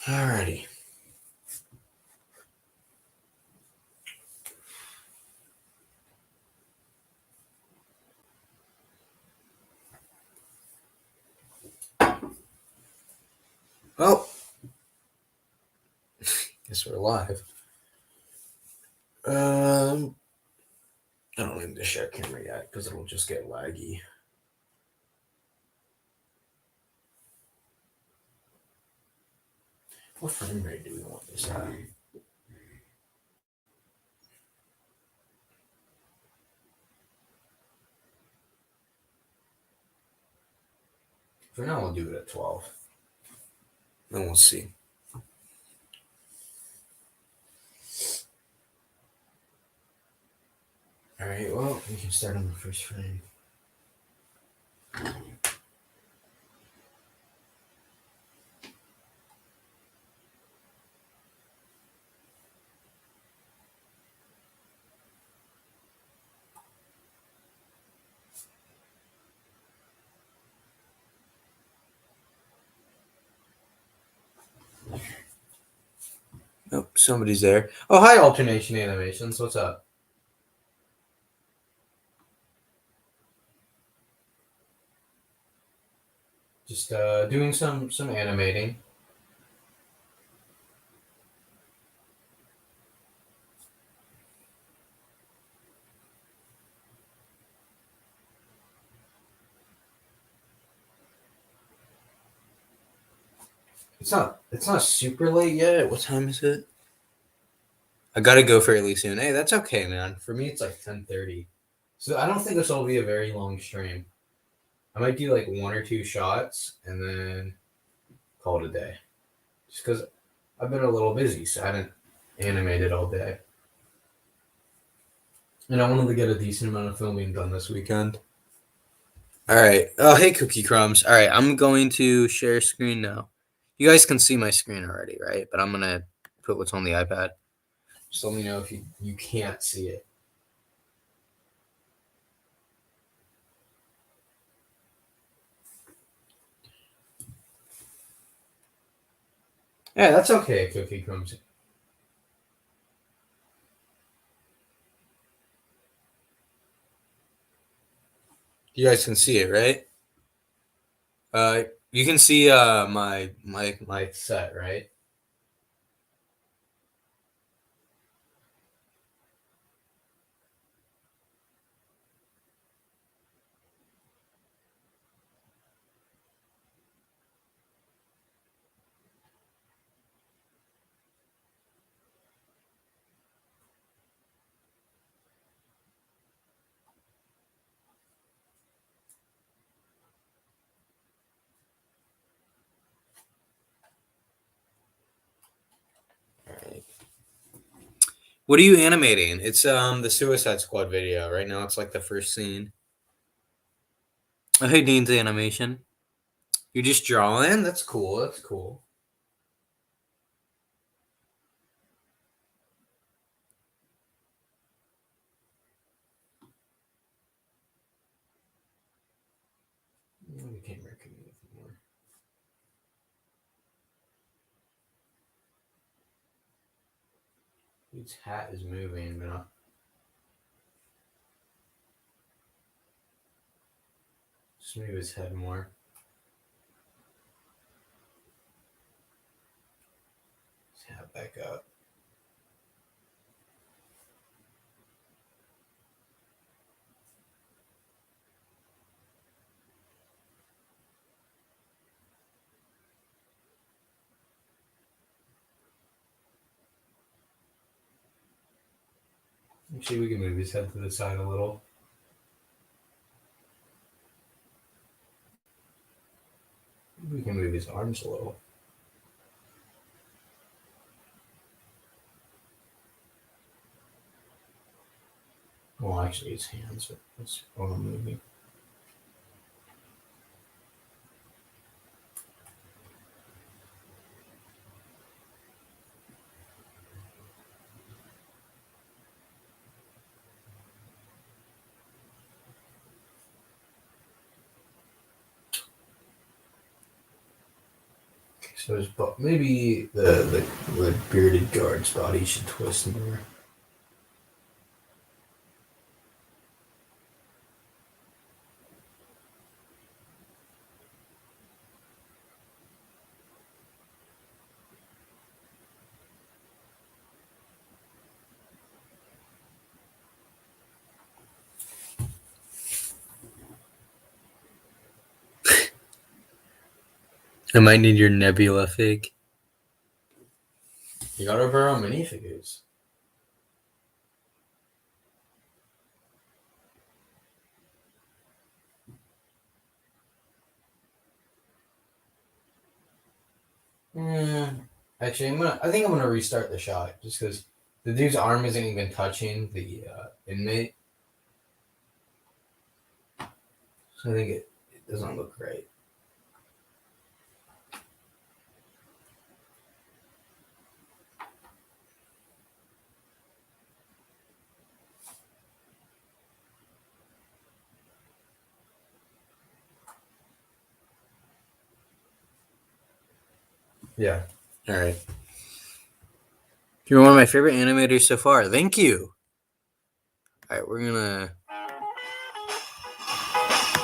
Alrighty. Well, guess we're live. I don't need to share camera yet because it'll just get laggy. What frame rate do we want this at? For now, we'll do it at 12. Then we'll see. Alright, well, we can start on the first frame. Oh, somebody's there. Oh, hi, Alternation Animations. What's up? Just doing some animating. It's not super late yet. What time is it? I gotta go fairly soon. Hey, that's okay, man. For me, it's like 10:30. So I don't think this will be a very long stream. I might do like one or two shots and then call it a day. Just because I've been a little busy, so I hadn't animated all day. And I wanted to get a decent amount of filming done this weekend. All right. Oh, hey, Cookie Crumbs. All right, I'm going to share screen now. You guys can see my screen already, right? But I'm going to put what's on the iPad. Just let me know if you can't see it. Yeah, that's okay, Cookie Crumbs. You guys can see it, right? You can see my set, right? All right. What are you animating? It's the Suicide Squad video. Right now it's like the first scene. Oh, hey, Dean's animation. You're just drawing? That's cool. That's cool. The camera can move more. His hat is moving, but not. Just move his head more. His hat back up. Actually, we can move his head to the side a little. We can move his arms a little. Well, actually, his hands. That's what I'm moving. So maybe the bearded guard's body should twist more. I might need your Nebula fig. You got our own minifigures. Actually, I think I'm gonna restart the shot just because the dude's arm isn't even touching the inmate. So I think it doesn't look right. Yeah. All right. You're one of my favorite animators so far. Thank you. All right, we're gonna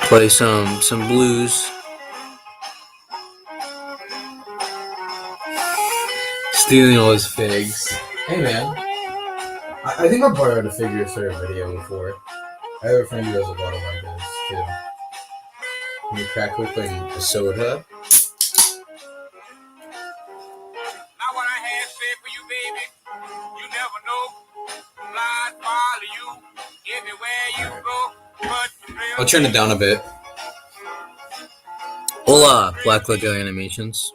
play some blues. Stealing all his figs. Hey man, I think I borrowed a figure for a video before. I have a friend who has a lot of my goods too. Can you crack open a soda? I'll turn it down a bit. Hola, Black Lego Animations.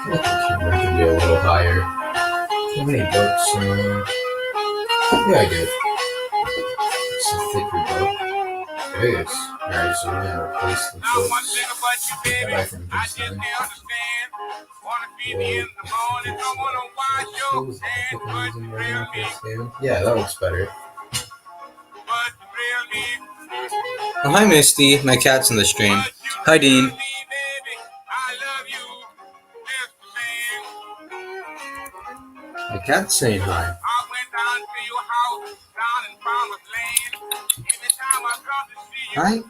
Can be a little higher. How many books? Yeah, I did. It's a thicker book. It is. Alright, so we're gonna replace the books. That I from Princeton. Yeah, that looks better. Oh, hi, Misty. My cat's in the stream. Hi, Dean. My cat's saying hi. Hi.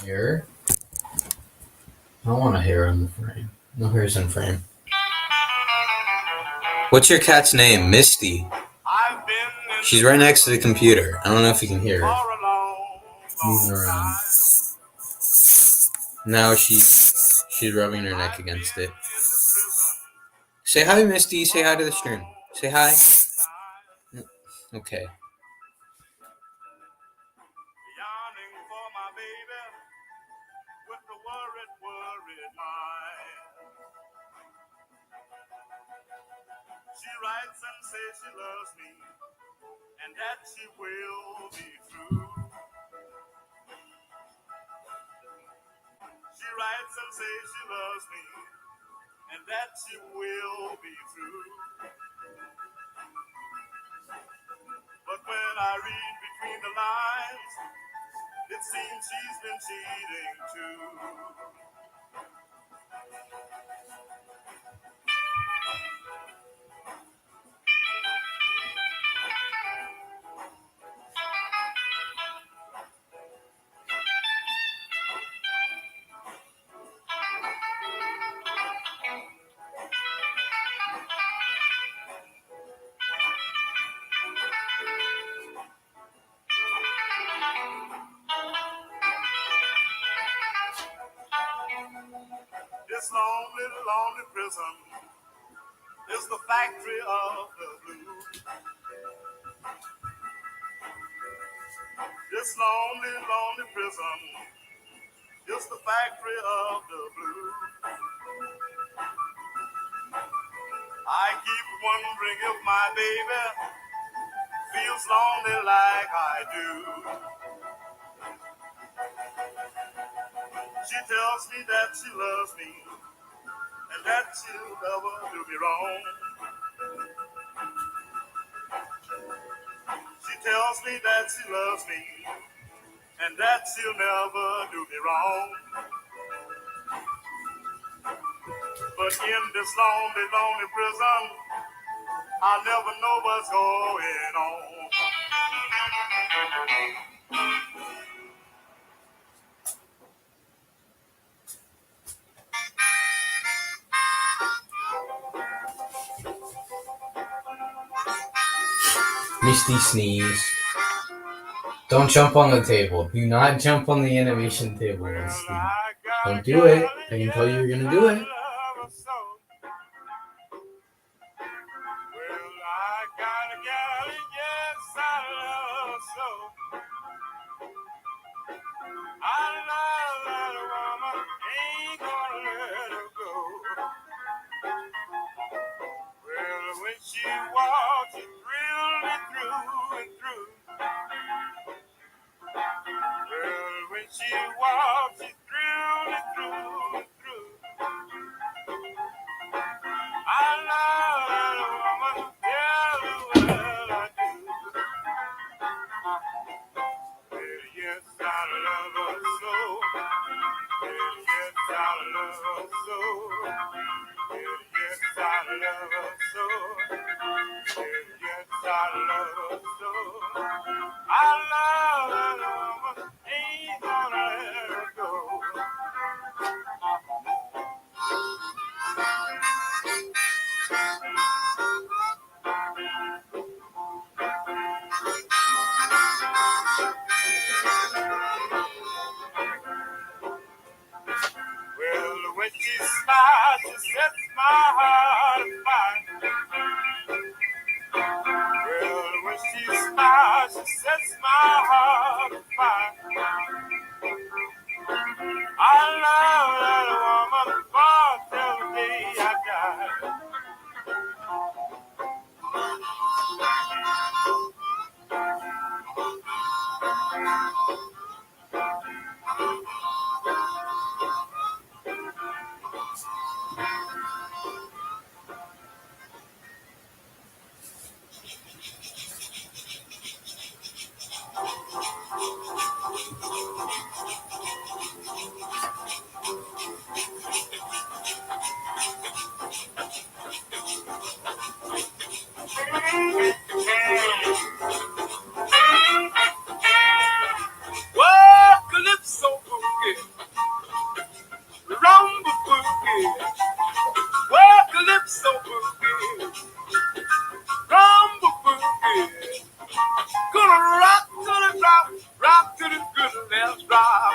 Hair? I don't want a hair on the frame. No hairs in frame. What's your cat's name? Misty. She's right next to the computer. I don't know if you can hear her. Moving around. Now she's rubbing her neck against it. Say hi, Misty. Say hi to the stream. Say hi. Okay. She writes and says she loves me, and that she will be true. She writes and says she loves me, and that she will be true. But when I read between the lines, it seems she's been cheating too. This lonely, lonely prison is the factory of the blues. This lonely, lonely prison is the factory of the blues. I keep wondering if my baby feels lonely like I do. She tells me that she loves me and that she'll never do me wrong. She tells me that she loves me and that she'll never do me wrong. But in this lonely, lonely prison, I'll never know what's going on. Misty sneezed. Don't jump on the table. Do not jump on the animation table, Well, Misty. I got Don't a do it. girl, I can yes, tell you you're gonna I do it. love her so. Well, I got a girl, yes, I love her so. I love that woman, ain't gonna let her go. Well, when she walks, it thrills me through and through. Well, when she walks, it thrills me through and through. I love that woman, very well I do. Well, yes, I love her so. Well, yes, I love her so. Well, yes, I love her so. Well, yes, I love her so. I love that woman, ain't gonna let her go. Well, when she smiles, she sets my heart afire. Well, when she smiles, she sets my heart afire. I love that woman for till the day I die. Whoa, calypso boogie, rumba boogie. Whoa, calypso boogie, rumba boogie. Gonna rock to the drop, rock to the good left drop.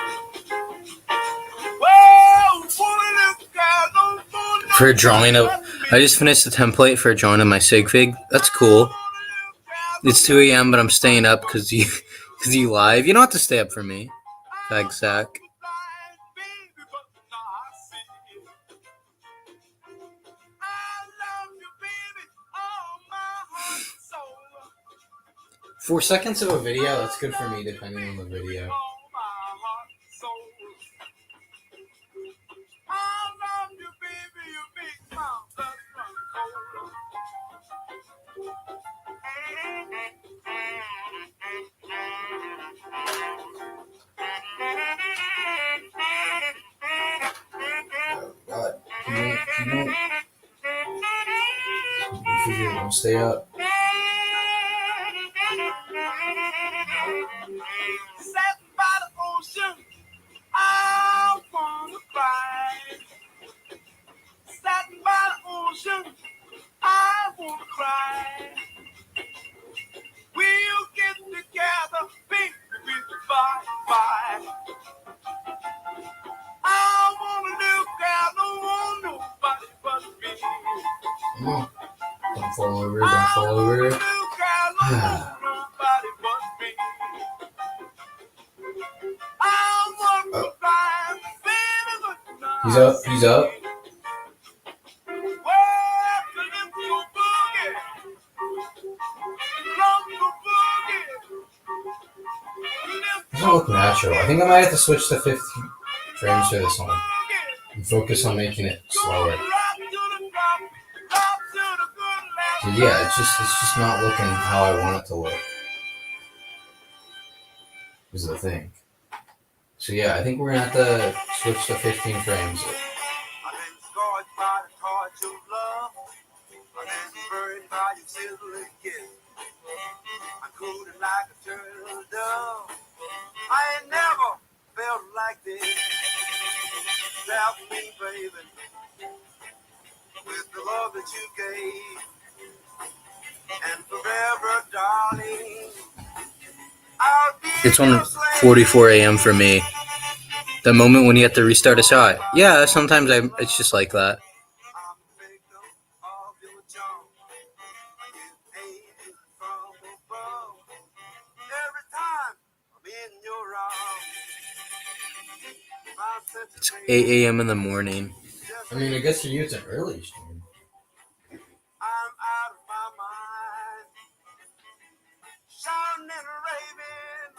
Whoa, woman, this girl don't want For a drawing of, I just finished the template for a drawing of my sig fig. That's cool. It's 2 a.m., but I'm staying up because you live. You don't have to stay up for me, fag sack. Oh, 4 seconds of a video, that's good for me, depending on the video. won't stay up. Sat by the ocean, I wanna cry. Sat by the ocean, I wanna cry. We'll get together, baby, bye bye. I wanna look out, don't want nobody but me. Don't fall over, don't fall over. Look out, don't want nobody but me. I wanna cry, baby, good night. He's up, he's up. Doesn't look natural. I think I might have to switch to 15 frames for this one and focus on making it slower. So yeah, it's just not looking how I want it to look. Is the thing. So yeah, I think we're gonna have to switch to 15 frames. I've been scorched by the torch of love. I've been burned by your sizzling kiss. I'm cooling like a turtle dove. I ain't never felt like this. Help me, baby, with the love that you gave. And forever, darling, I'll be It's your 1:44 a.m. for me. The moment when you have to restart a shot. Yeah, sometimes it's just like that. I'm a victim of your charm. I get paid from above. Every time I'm in your arms. It's 8 a.m. in the morning. I mean, I guess for you it's an early stream. I'm out of my mind. Shouting and raving.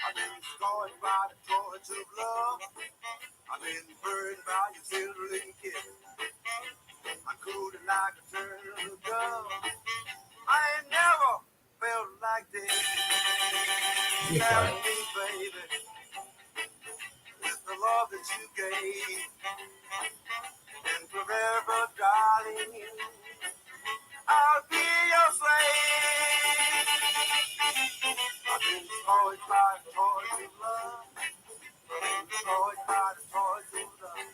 I've been scorched by the torch of love. I've been burned by your sizzling kiss. I'm cooling like a turtle dove. I ain't never felt like this. Tell me, baby, with the love that you gave. And forever, darling, I'll be your slave. I've been scorched by the torch of love. I've been scorched by the torch of love.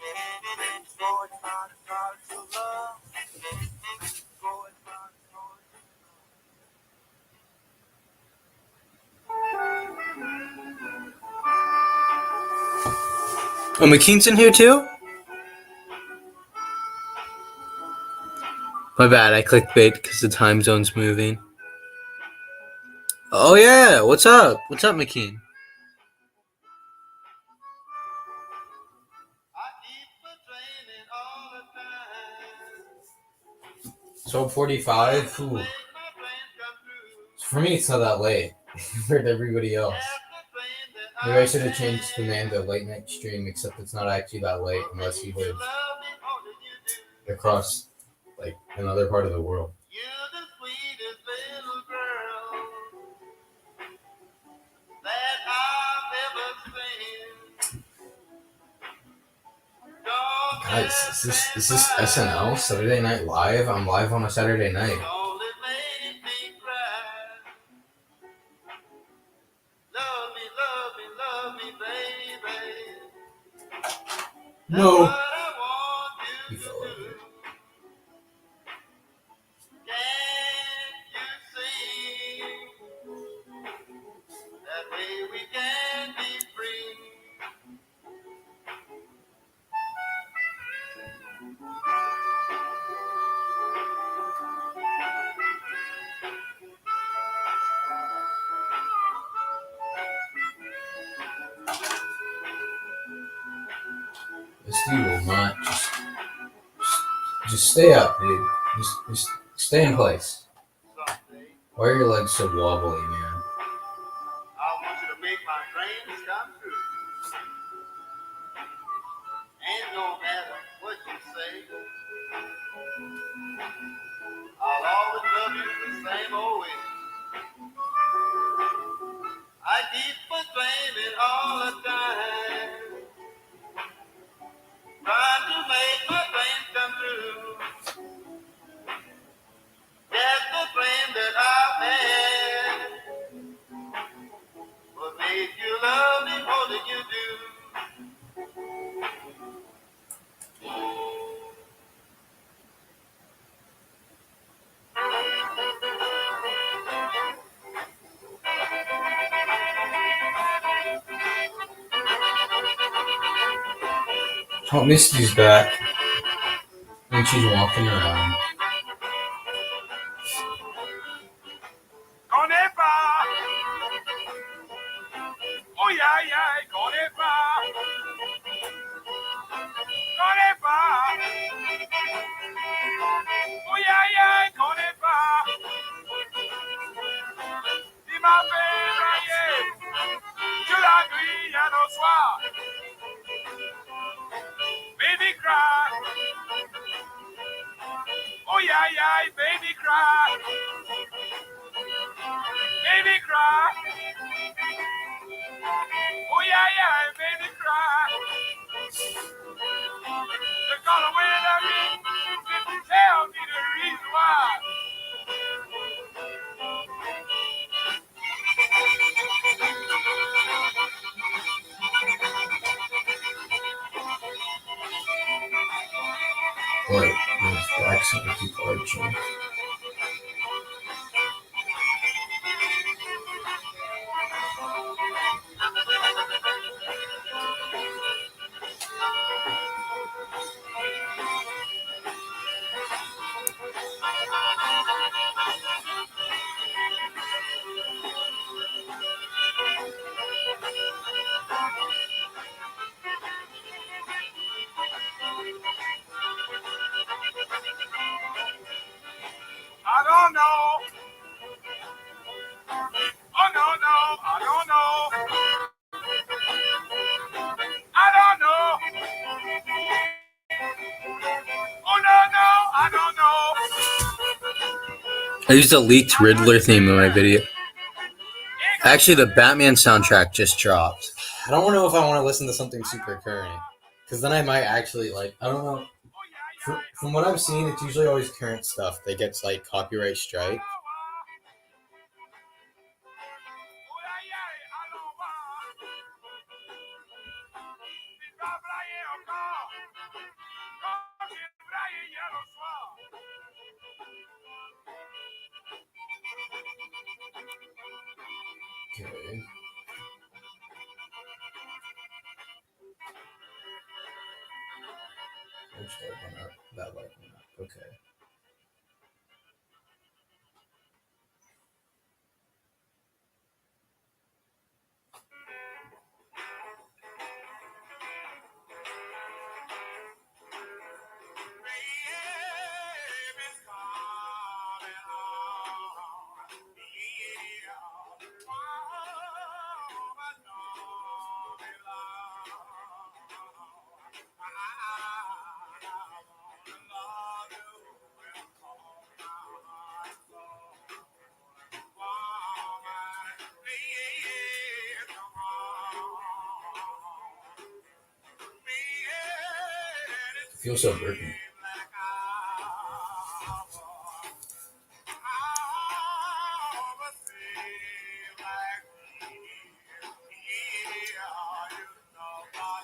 I've been scorched by the torch of love. Scorched by the torch of love. Oh, McKean's in here too? My bad, I clicked bait because the time zone's moving. Oh yeah, what's up? What's up, McKean? 12:45. For me, it's not that late. For everybody else. Maybe I should have changed the name to late night stream, except it's not actually that late unless you live across like another part of the world. You're the sweetest little girl that I've ever seen. Guys, is this SNL Saturday Night Live? I'm live on a Saturday night. Only made me cry. Love me, baby. No. What I want He you to fell do. over. Can't you see that way we can be free? This dude will not just stay up, dude. Just stay in place. Someday, Why are your legs so wobbly, man? I want you to make my dreams come true. And no matter what you say, I'll always love you the same old way. I keep on dreaming all the time, trying to make my dreams come true. That's the dream that I've had, will make you love me more than you do. Oh, Misty's back. And she's walking around. Connais pas, oh yeah yeah, connais pas, oh yeah yeah, connais pas. Il m'a fait brailler, je la nuit à nos soirs. Baby cry, oh yeah yeah, baby cry, baby cry, oh yeah yeah, baby cry. They're gonna win at me if you tell me the reason why. What? The accent will keep arching. I don't know. Oh no no, I don't know. I don't know. Oh no no, I don't know. I used a leaked Riddler theme in my video. Actually, the Batman soundtrack just dropped. I don't know if I want to listen to something super current. Because then I might actually, like, I don't know. From what I've seen, it's usually always current stuff that gets, like, copyright strike. Okay. Which light went up? That light went up. Okay. I feel so burdened.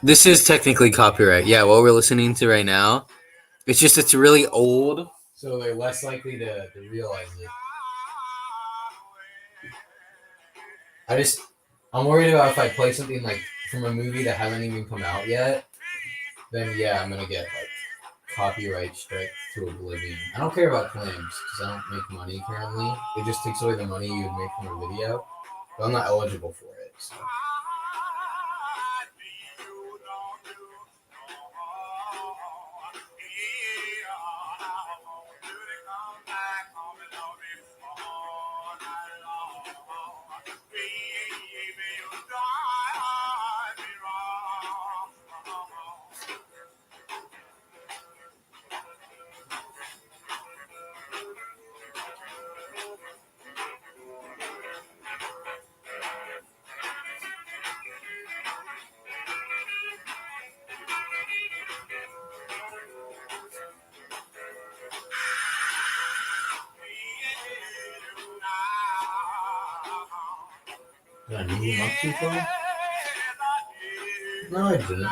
This is technically copyright. Yeah, what we're listening to right now. It's really old. So they're less likely to realize it. I'm worried about if I play something like from a movie that hasn't even come out yet, then yeah, I'm gonna get like copyright strike to oblivion. I don't care about claims because I don't make money currently. It just takes away the money you would make from a video, but I'm not eligible for it. So. Did I move him up too far? No, I didn't.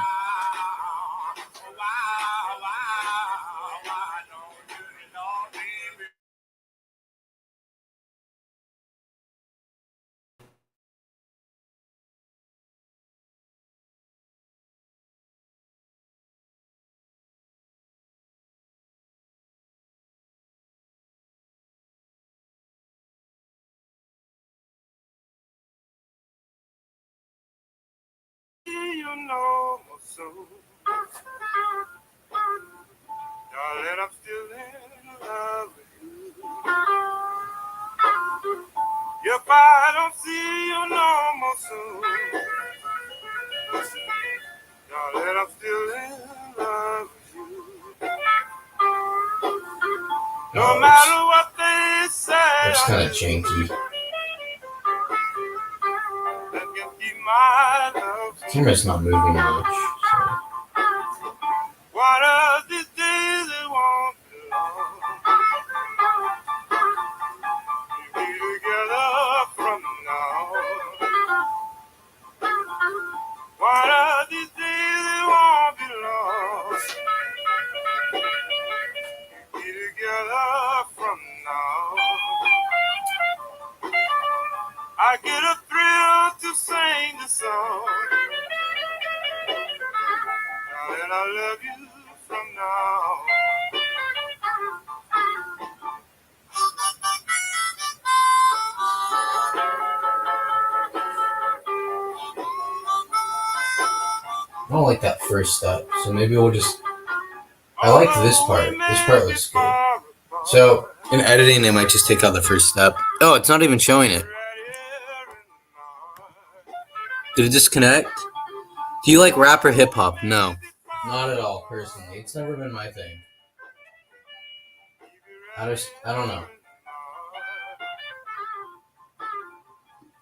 You know so, darling, I'm still in love with you. If I don't see you no more soon, darling, I'm still in love with you. No matter what they say, That's kind of janky. I can keep my love. The camera's not moving much. So. One of these days it won't be long. We'll be together from now. One of these days it won't be long. We'll be together from now. I get a thrill to sing the song. Darling, I love you from now. I don't like that first step, so maybe we'll just. I like this part. This part looks good. So in editing, I might just take out the first step. Oh, it's not even showing it. Did it disconnect? Do you like rap or hip hop? No, not at all. Personally, it's never been my thing. I don't know.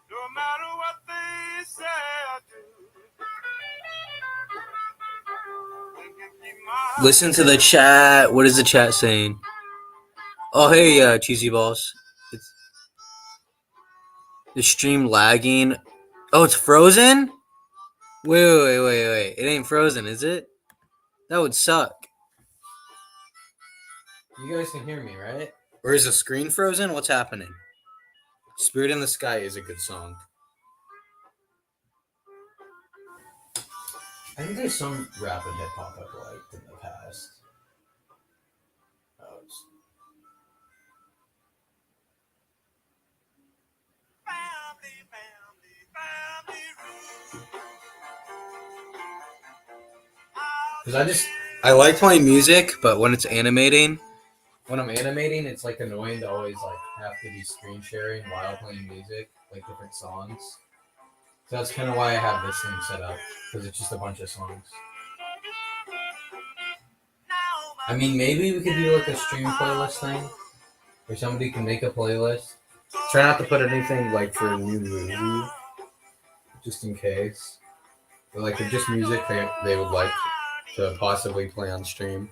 No matter what they say I do. Listen to the chat. What is the chat saying? Oh, hey, cheesy balls. It's the stream lagging. Oh, it's frozen? Wait. It ain't frozen, is it? That would suck. You guys can hear me, right? Or is the screen frozen? What's happening? Spirit in the Sky is a good song. I think there's some rap and hip hop I've liked in the past. Oh, because I like playing music, but when I'm animating, it's like annoying to always like have to be screen sharing while playing music, like different songs. So that's kind of why I have this thing set up, because it's just a bunch of songs. I mean, maybe we could do like a stream playlist thing, where somebody can make a playlist. Try not to put anything like for a new movie, just in case. Or like just music they would like to possibly play on stream.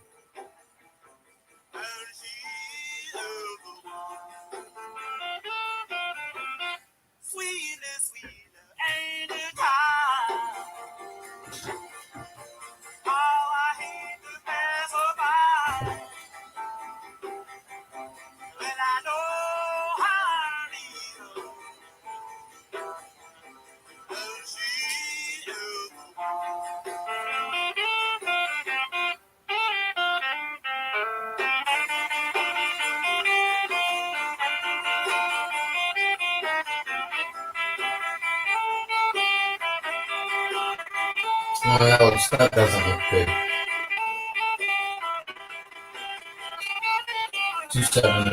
Oh, that doesn't look good. 2-7 to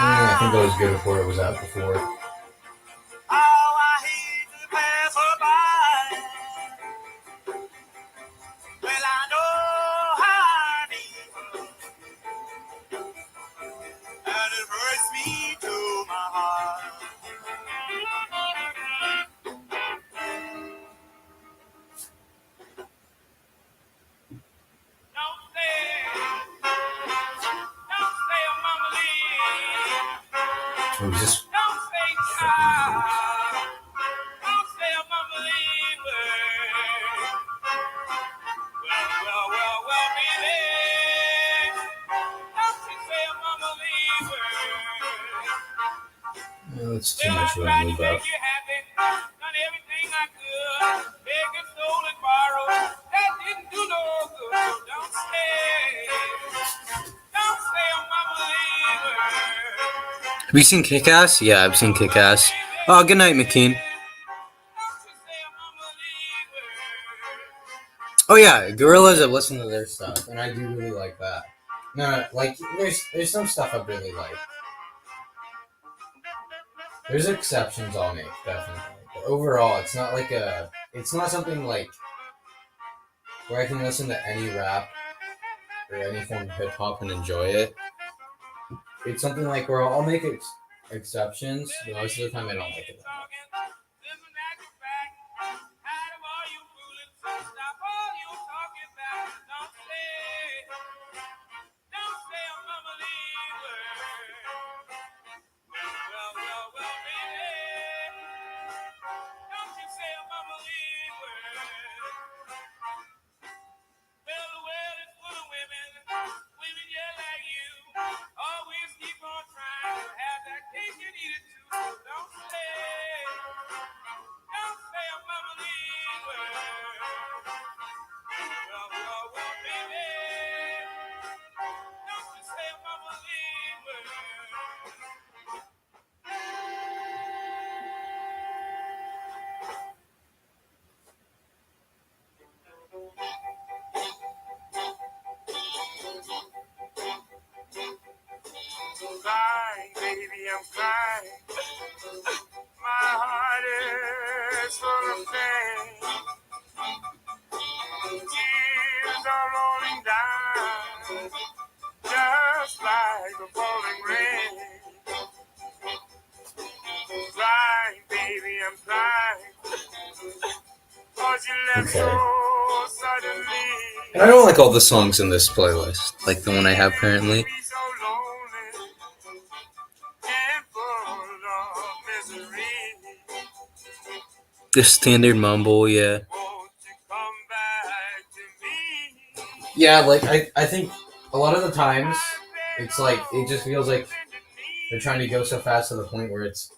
I think that was good before it was out before. but it hurts me to my heart. Don't say, Mama Lee. It was just Don't say, child. Don't say, Mama Lee. Well, baby. Don't you say, Mama Lee. it's too much of a move up. Done everything I could. Beg and stole and borrowed. That didn't do no good. So don't say, Mama Lee. Have you seen Kick-Ass? Yeah, I've seen Kick-Ass. Oh, good night, McKean. Oh yeah, Gorillas. I've listened to their stuff, and I do really like that. No, like there's some stuff I really like. There's exceptions I'll make, definitely. But overall, it's not something like where I can listen to any rap or any form of hip hop and enjoy it. It's something like where I'll make exceptions, but most of the time I don't like it that much. Always keep on trying to have that cake and eat it too. Don't say I'm a believer. Well, baby. Don't you say I'm a believer. Crying, baby, I'm crying. My heart is full of pain. Tears are rolling down, just like a falling rain. Crying, baby, I'm crying. 'Cause you left Okay. so suddenly. And I don't like all the songs in this playlist, like the one I have currently. So lonely and full of misery. The standard mumble, yeah. Won't you come back to me? Yeah, like I think a lot of the times it's like it just feels like they're trying to go so fast to the point where it's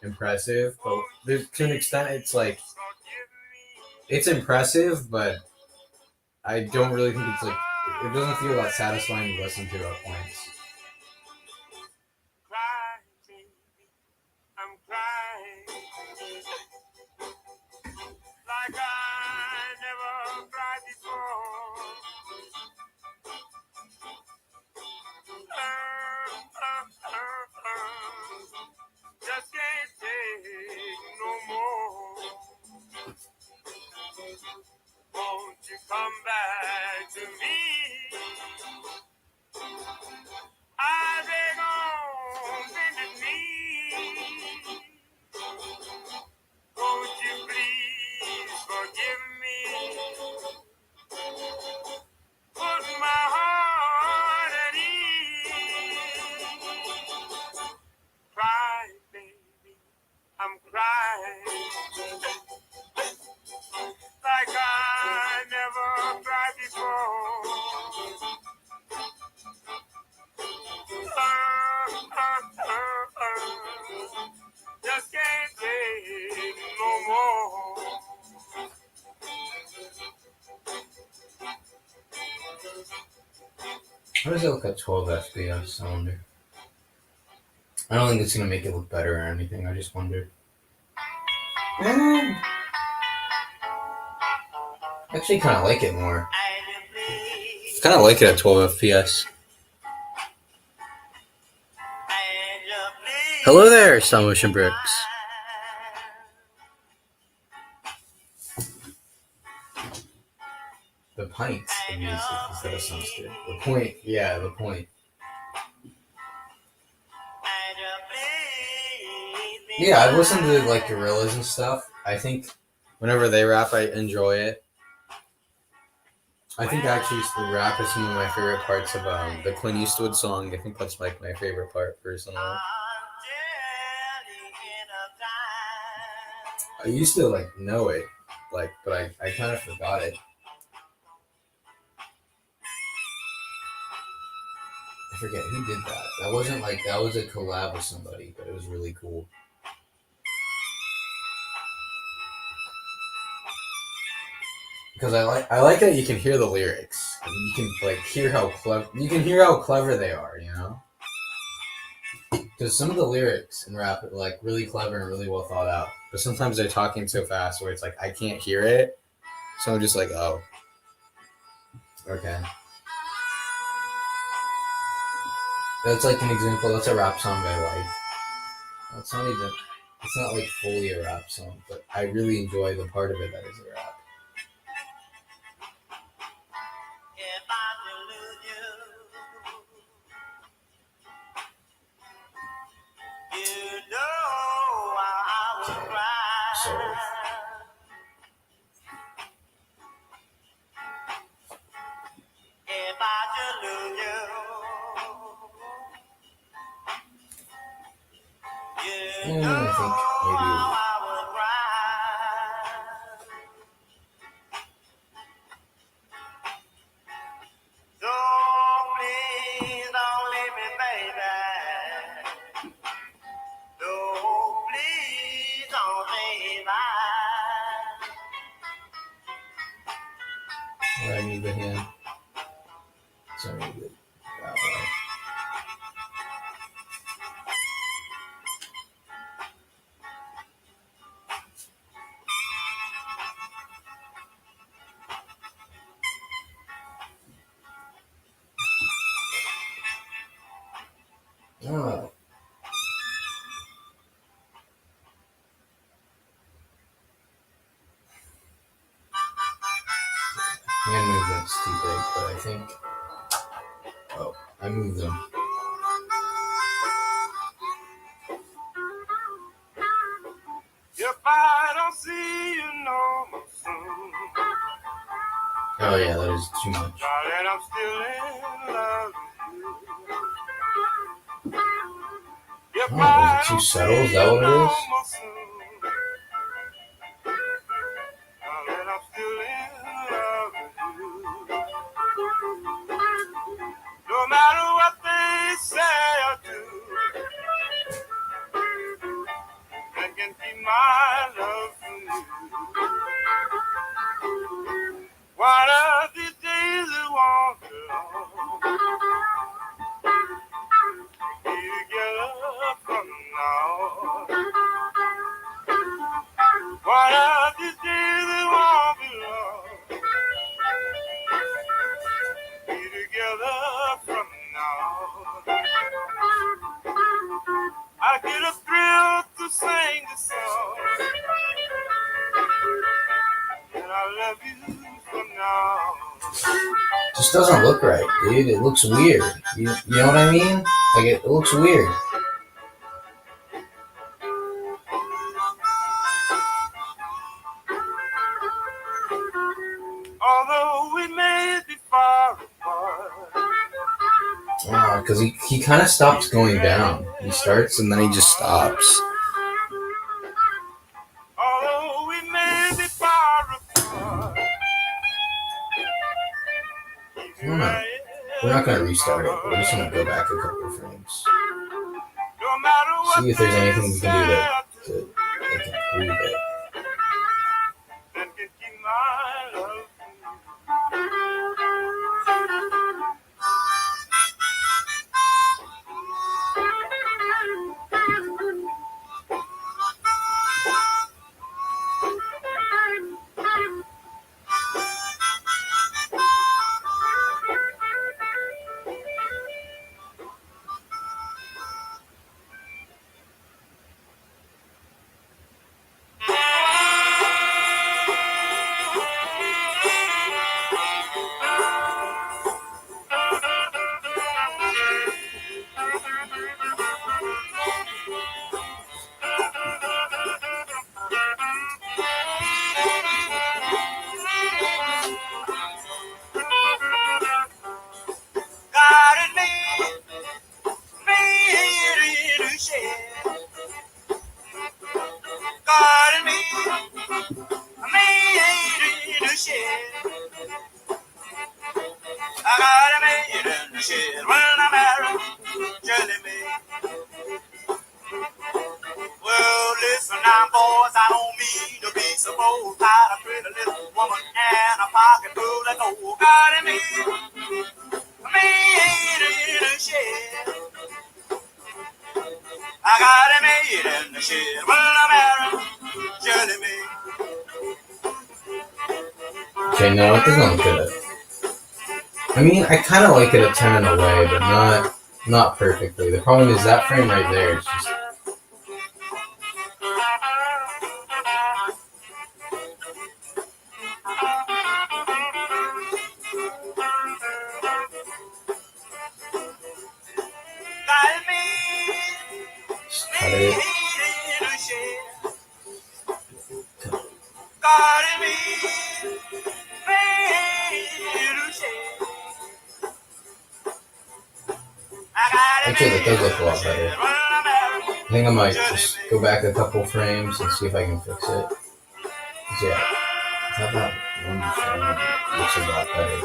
impressive, but to an extent it's like it's impressive, but I don't really think it's like it doesn't feel that satisfying to listen to at points. Crying, baby, I'm crying like I never cried before. Just can't take no more. Won't you come back to me? I beg on bended knee. Won't you please forgive me? Put my heart at ease. Cry, baby, I'm crying like I never cried before. Just can't take no more. How does it look at 12 FPS? I wonder. I don't think it's gonna make it look better or anything. I just wonder. Actually, kind of like it more. Kind of like it at 12 FPS. Hello there, Stop Motion Bricks. The pints of music instead of sounds good. The point, yeah, the point. Yeah, I've listened to like gorillas and stuff. I think whenever they rap, I enjoy it. I think actually the rap is some of my favorite parts of the Clint Eastwood song. I think that's like my favorite part personally. I used to like know it, like, but I kind of forgot it. I forget who did that. That wasn't like that was a collab with somebody, but it was really cool. Because I like that you can hear the lyrics. And you can like hear how clever they are. You know, because some of the lyrics in rap are like really clever and really well thought out. But sometimes they're talking so fast where it's like I can't hear it. So I'm just like, oh, okay. That's like an example. That's a rap song I like. It's not even. It's not like fully a rap song, but I really enjoy the part of it that is a rap. So I think maybe. I need the hand. So I need it that way. Oh, hand movement's too big, but I think. Oh, I moved them. If I don't see you no more soon, Oh yeah, that is too much. darling, I'm still in love with you. If Oh, is I it too don't subtle? Is see that you what it no is? more soon, darling, I'm still in love with you. No matter what they say or do, I can keep my love from you. One of these days it won't be long. Be together from now. One of these days it won't be long. Be together from now. I get a thrill to sing the song, and I love you from now. Just doesn't look right, dude. It looks weird. You know what I mean? Like it looks weird. Although we may be far apart, Because he kind of stops going down. He starts and then he just stops. although we may be far apart, We're not gonna restart it. We're just gonna go back a couple frames. no matter what See if there's anything we they can do say, to like improve it. that can keep my love from you. I married Jelly Bean. Well, listen now, boys, I don't mean to be so bold. Got a pretty little woman and a pocket full of gold. Got me made in the shed. I got it made in the shed. Well, I married Jelly Bean. Okay, no, it doesn't look good. I mean, I kind of like it at 10 in a way, but not perfectly. The problem is that frame right there is just. Got me Just cut it. made in the shed. Got me made in the shed. Actually, that does look a lot better. I think I might just go back a couple frames and see if I can fix it. 'Cause yeah, I thought that one frame looks a lot better.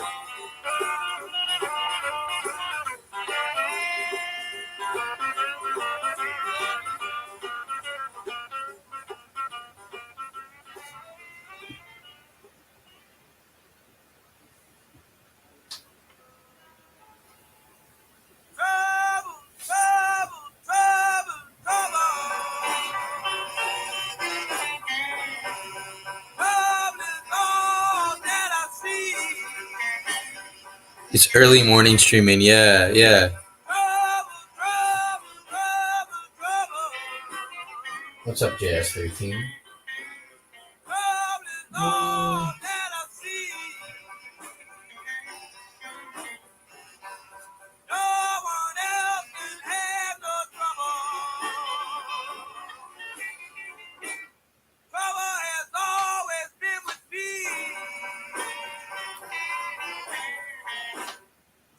Trouble, trouble, trouble, trouble. Trouble is all that I see. It's early morning streaming. Yeah, yeah. Trouble, trouble, trouble, trouble. What's up, JS13? Trouble is all that I see. No one else can have no trouble. Trouble has always been with me.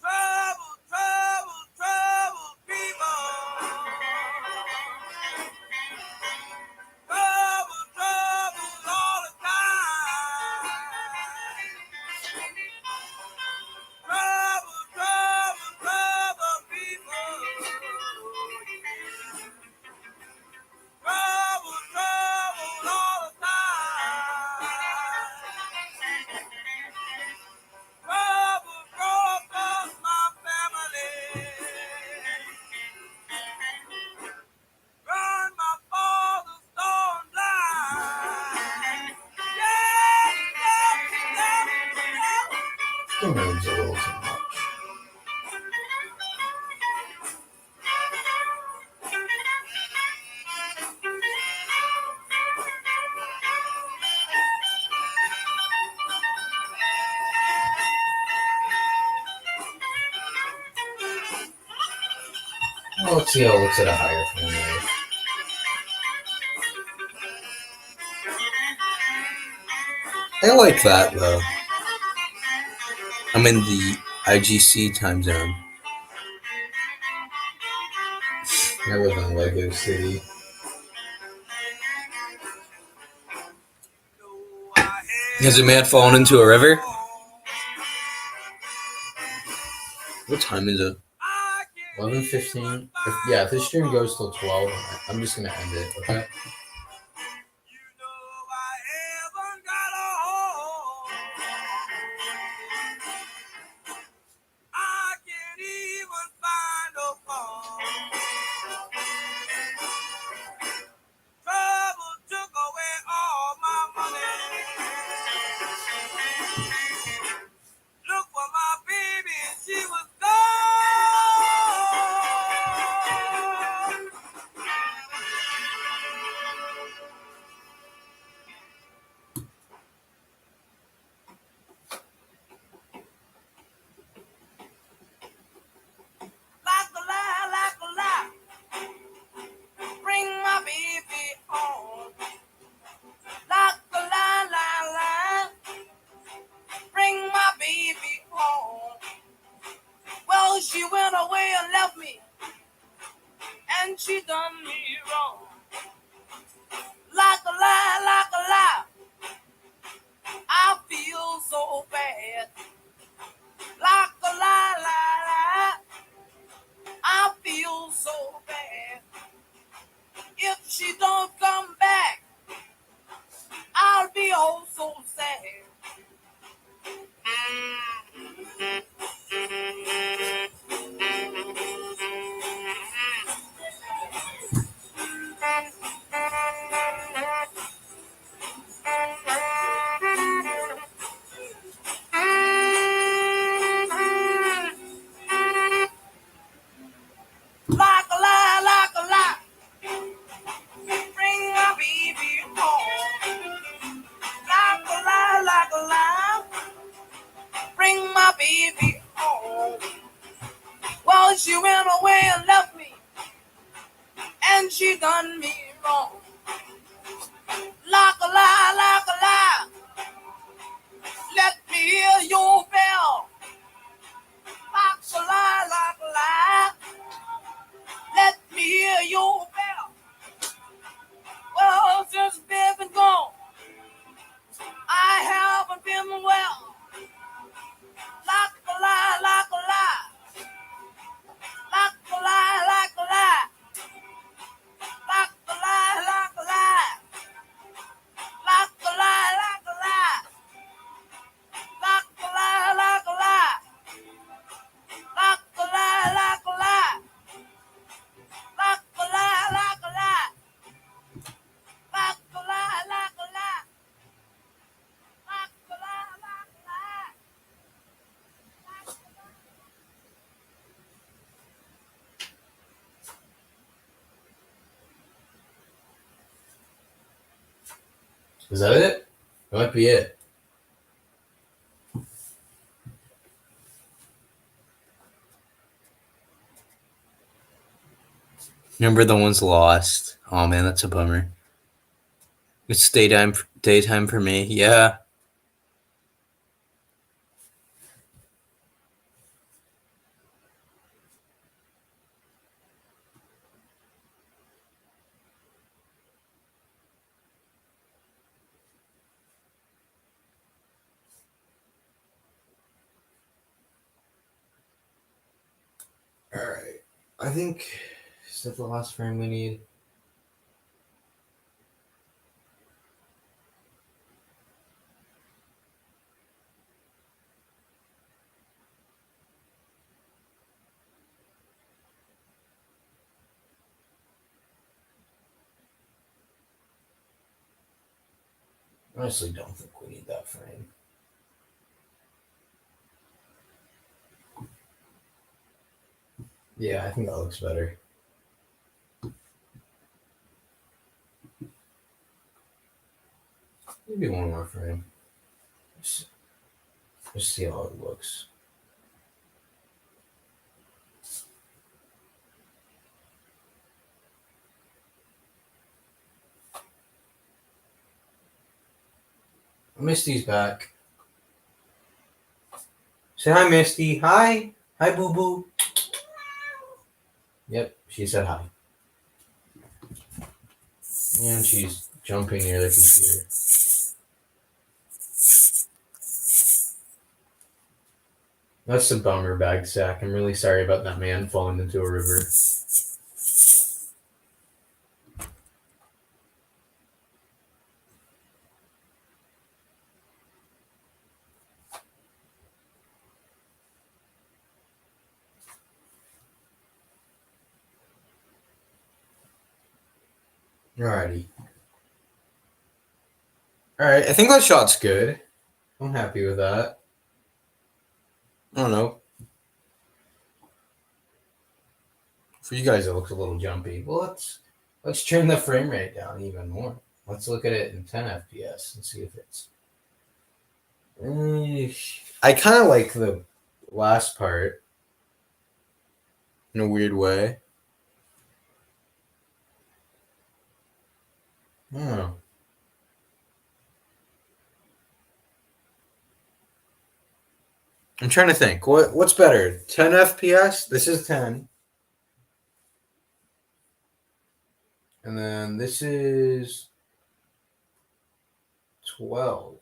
Trouble, trouble, trouble, people. Trouble, trouble all the time. Trouble, trouble, trouble, people. Trouble, trouble all the time. Trouble broke up my family. Run my father's stone blind. Yeah, yeah, yeah, yeah. The name's a little too much. Well, let's see how it looks at a higher frame rate. I like that though. I'm in the IGC time zone. I live in Lego City. Has a man fallen into a river? What time is it? 11:15. If this stream goes till 12, I'm just gonna end it. Okay. Look for my baby, she was gone. Like a lie, like a lie. Bring my baby home. Like a lie, lie, lie. Bring my baby home. Well, she went away and left me, and she done me wrong. Like a lie, like a lie. I feel so bad. Like a lie, lie, lie. she went away and left me, and she done me wrong. Like a lie, like a lie. Let me hear your bell. Like a lie, like a lie. Let me hear your bell. Well, since baby been gone, I haven't been well. Like a lie, like a lie. Like a lie, like a lie. Like a lie, like a lie. Like a lie, like a lie. Like a lie, like a lie. Like a lie, like a lie. Like a lie, like a lie. Like a lie, like a lie. Like a lie, like a lie. Is that it? That might be it. Remember the one's lost. Oh man, that's a bummer. It's daytime for me. Yeah. All right. I think is that the last frame we need? I honestly don't think we need that frame. Yeah, I think that looks better. Maybe one more frame. Just see how it looks. Misty's back. Say hi, Misty. Hi. Hi, Boo Boo. Yep, she said hi. And she's jumping near the computer. That's a bummer, bag sack. I'm really sorry about that man falling into a river. Alrighty. Alright, I think that shot's good. I'm happy with that. I don't know. For you guys, it looks a little jumpy. Well, let's turn the frame rate down even more. Let's look at it in 10 FPS and see if it's. I kind of like the last part in a weird way. I don't know. I'm trying to think. What's better? 10 FPS? This is 10. And then this is 12.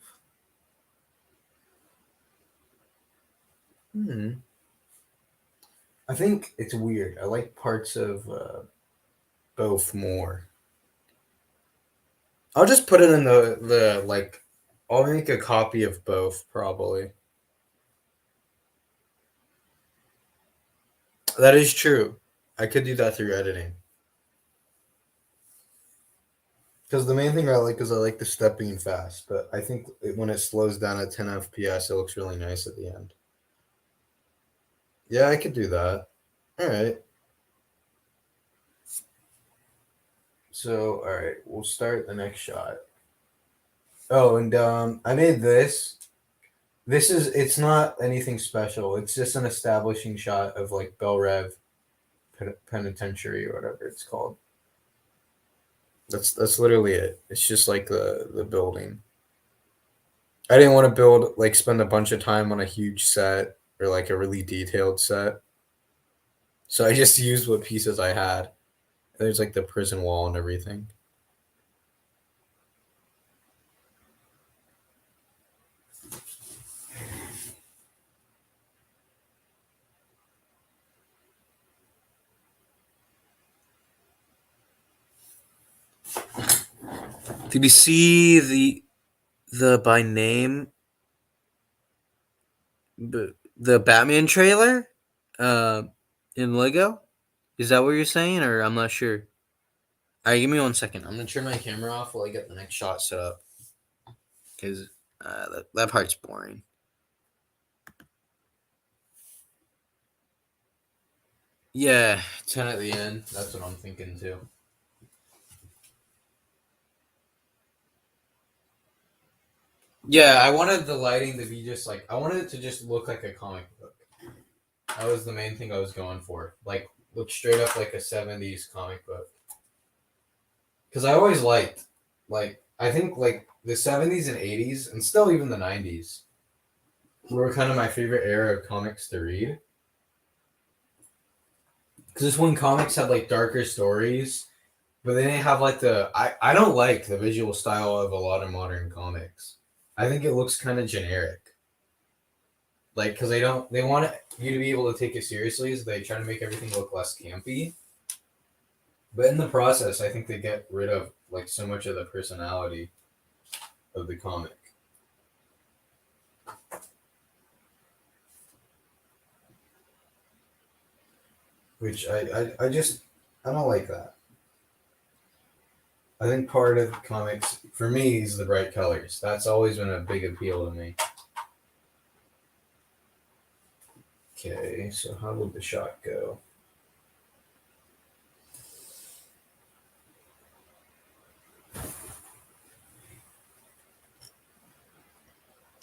I think it's weird. I like parts of both more. I'll just put it in the like. I'll make a copy of both probably. That is true. I could do that through editing. Because the main thing I like is I like the step being fast, but I think when it slows down at 10 FPS, it looks really nice at the end. Yeah, I could do that. All right. So, all right, we'll start the next shot. Oh, and I made this. It's not anything special. It's just an establishing shot of like Bell Rev penitentiary or whatever it's called. That's literally it. It's just like the building. I didn't want to build like spend a bunch of time on a huge set or like a really detailed set. So I just used what pieces I had. There's like the prison wall and everything. Did you see the by name the Batman trailer in Lego? Is that what you're saying, or I'm not sure? All right, give me 1 second. I'm gonna turn my camera off while I get the next shot set up because that part's boring. Yeah, 10 at the end. That's what I'm thinking too. Yeah, I wanted the lighting to be just like I wanted it to just look like a comic book. That was the main thing I was going for. Like look straight up like a 70s comic book. Cuz I always liked like I think like the 70s and 80s and still even the 90s were kind of my favorite era of comics to read. Cuz this when comics had like darker stories, but they didn't have like I don't like the visual style of a lot of modern comics. I think it looks kind of generic. Like because they want you to be able to take it seriously, so they try to make everything look less campy. But in the process, I think they get rid of like so much of the personality of the comic. Which I just I don't like that. I think part of comics for me is the bright colors. That's always been a big appeal to me. Okay, so how would the shot go?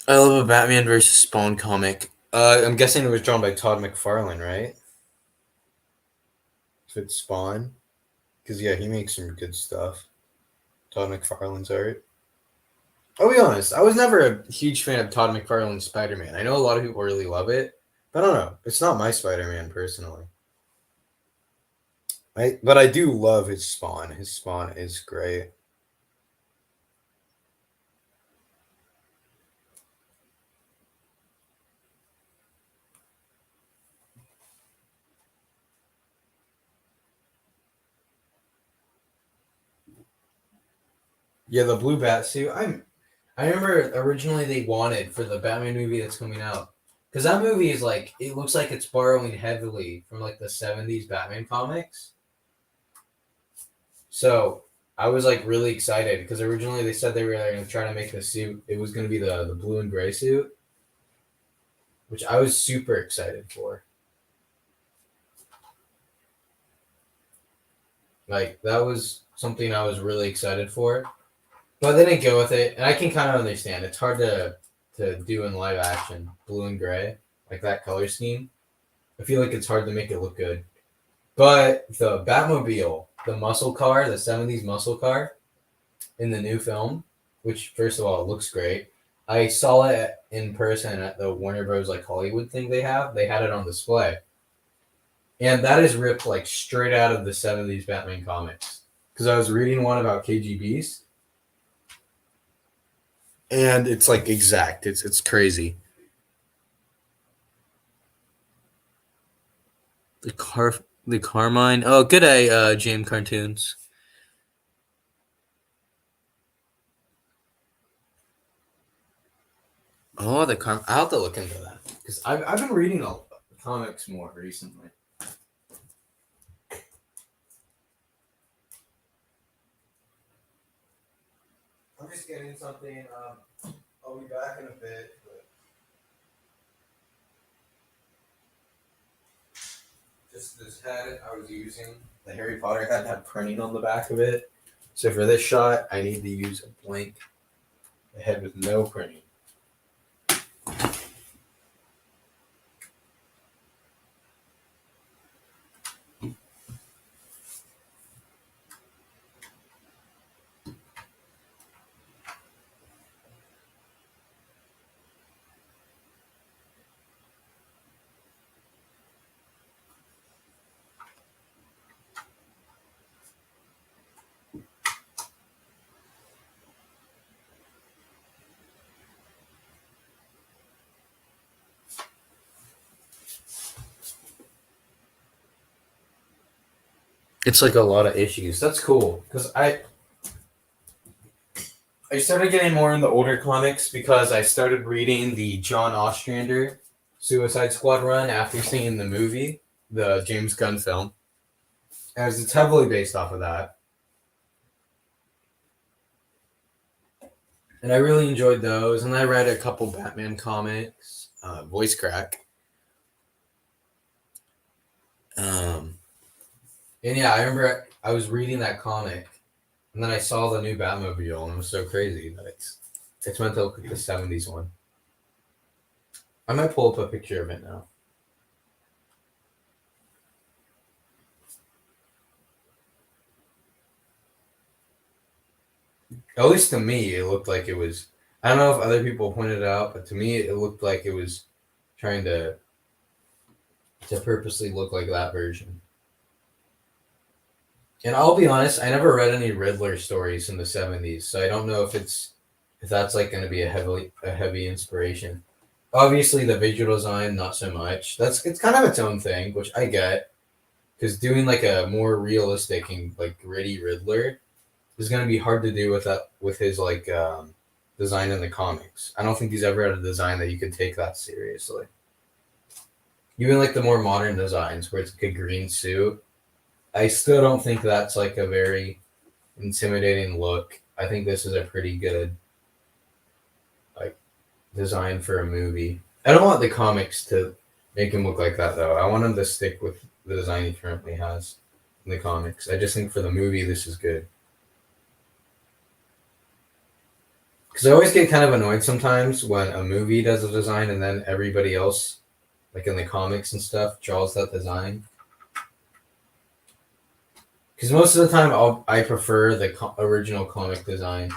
I love a Batman versus Spawn comic. I'm guessing it was drawn by Todd McFarlane, right? If it's Spawn, because yeah, he makes some good stuff. Todd McFarlane's art. I'll be honest, I was never a huge fan of Todd McFarlane's Spider Man. I know a lot of people really love it, but I don't know. It's not my Spider Man personally. But I do love his Spawn. His Spawn is great. Yeah, the blue bat suit. I remember originally they wanted for the Batman movie that's coming out. Because that movie is like it looks like it's borrowing heavily from like the 70s Batman comics. So I was like really excited because originally they said they were going to try to make the suit. It was going to be the blue and gray suit, which I was super excited for. Like that was something I was really excited for, but they didn't go with it, and I can kind of understand. It's hard to do in live action, blue and gray, like that color scheme. I feel like it's hard to make it look good. But the Batmobile, the muscle car, the 70s muscle car in the new film, which first of all looks great. I saw it in person at the Warner Bros. Like Hollywood thing they have. They had it on display. And that is ripped like straight out of the 70s Batman comics. Because I was reading one about KGBs. And it's like exact. It's crazy. The car the Carmine. Oh, good eye, James Cartoons. Oh, the Carm. I'll have to look into that because I've been reading comics more recently. I'm just getting something. I'll be back in a bit. But just this head I was using, the Harry Potter head had printing on the back of it. So for this shot, I need to use a blank head with no printing. It's like a lot of issues. That's cool because I started getting more in the older comics because I started reading the John Ostrander Suicide Squad run after seeing the movie, the James Gunn film, as it's heavily based off of that. And I really enjoyed those. And I read a couple Batman comics, Voice Crack. Um, and yeah, I remember I was reading that comic, and then I saw the new Batmobile, and it was so crazy that it's meant to look like the '70s one. I might pull up a picture of it now. At least to me, it looked like it was. I don't know if other people pointed it out, but to me, it looked like it was trying to purposely look like that version. And I'll be honest, I never read any Riddler stories in the '70s, so I don't know if that's like going to be a heavy inspiration. Obviously, the visual design not so much. It's kind of its own thing, which I get because doing like a more realistic and like gritty Riddler is going to be hard to do with his like design in the comics. I don't think he's ever had a design that you could take that seriously. Even like the more modern designs where it's like a green suit, I still don't think that's like a very intimidating look. I think this is a pretty good like design for a movie. I don't want the comics to make him look like that though. I want him to stick with the design he currently has in the comics. I just think for the movie this is good. Because I always get kind of annoyed sometimes when a movie does a design and then everybody else, like in the comics and stuff, draws that design. Because most of the time I prefer the original comic design.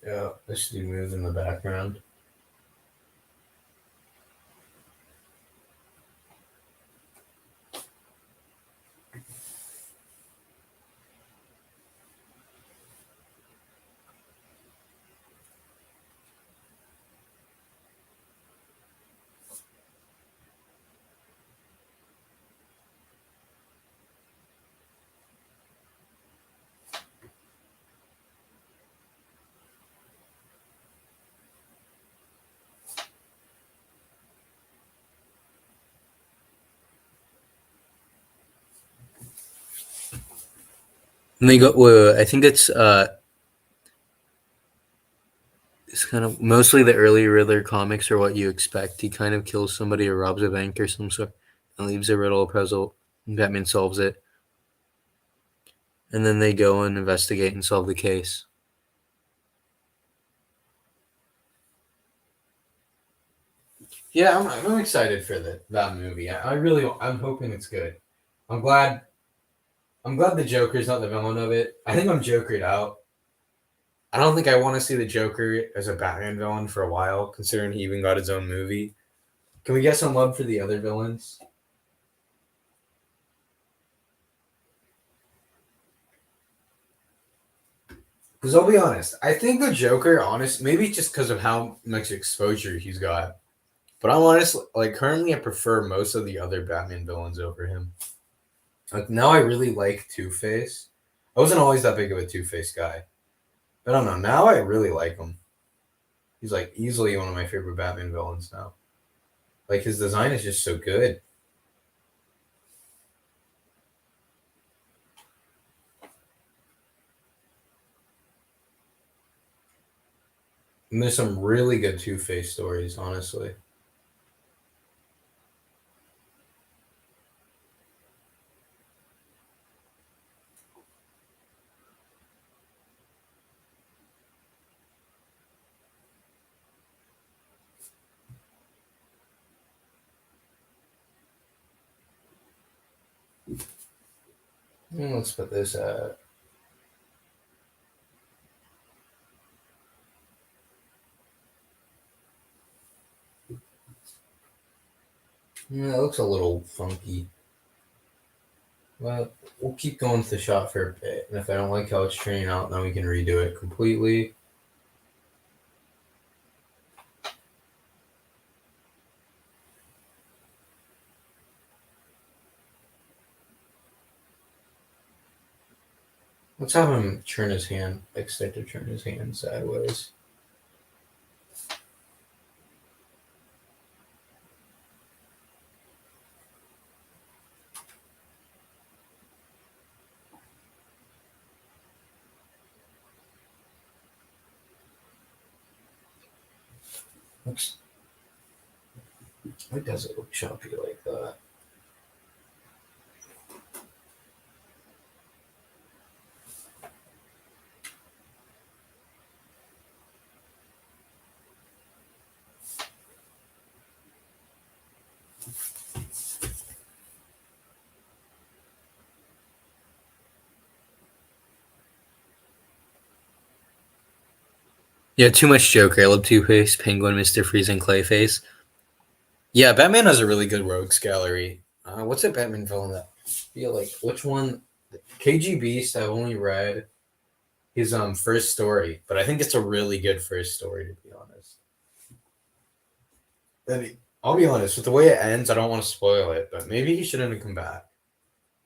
Yeah, this dude moves in the background. And they go. I think it's kind of mostly the early Riddler comics are what you expect. He kind of kills somebody or robs a bank or some sort and leaves a riddle puzzle. And Batman solves it, and then they go and investigate and solve the case. Yeah, I'm excited for that movie. I really I'm hoping it's good. I'm glad I'm glad the Joker's not the villain of it. I think I'm jokered out. I don't think I want to see the Joker as a Batman villain for a while, considering he even got his own movie. Can we get some love for the other villains? Because I'll be honest, I think the Joker, honest, maybe just because of how much exposure he's got, but I'm honest, like currently I prefer most of the other Batman villains over him. Like now I really like Two Face. I wasn't always that big of a Two Face guy. I don't know. Now I really like him. He's like easily one of my favorite Batman villains now. Like his design is just so good. And there's some really good Two Face stories, honestly. Let's put this at. Yeah, it looks a little funky. Well, we'll keep going with the shot for a bit, and if I don't like how it's turning out, then we can redo it completely. Let's have him turn his hand, expect to turn his hand sideways. Looks, why does it look choppy like that? Yeah, too much Joker. I love Two Face, Penguin, Mr. Freeze, and Clayface. Yeah, Batman has a really good rogues gallery. What's a Batman villain that I feel like which one? KG Beast. I've only read his first story, but I think it's a really good first story to be honest. I'll be honest with the way it ends. I don't want to spoil it, but maybe he shouldn't have come back.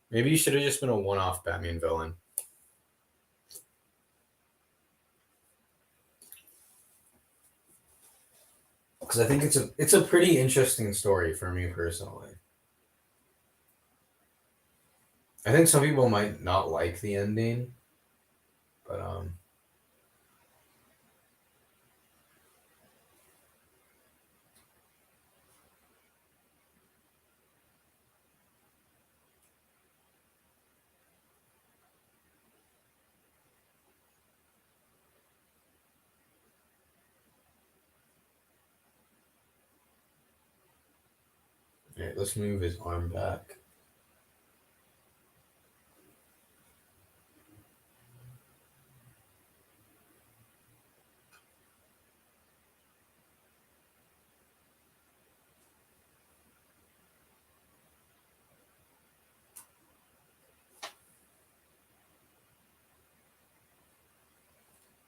Maybe he should have just been a one-off Batman villain. Because I think it's a pretty interesting story for me personally. I think some people might not like the ending, but all right, let's move his arm back.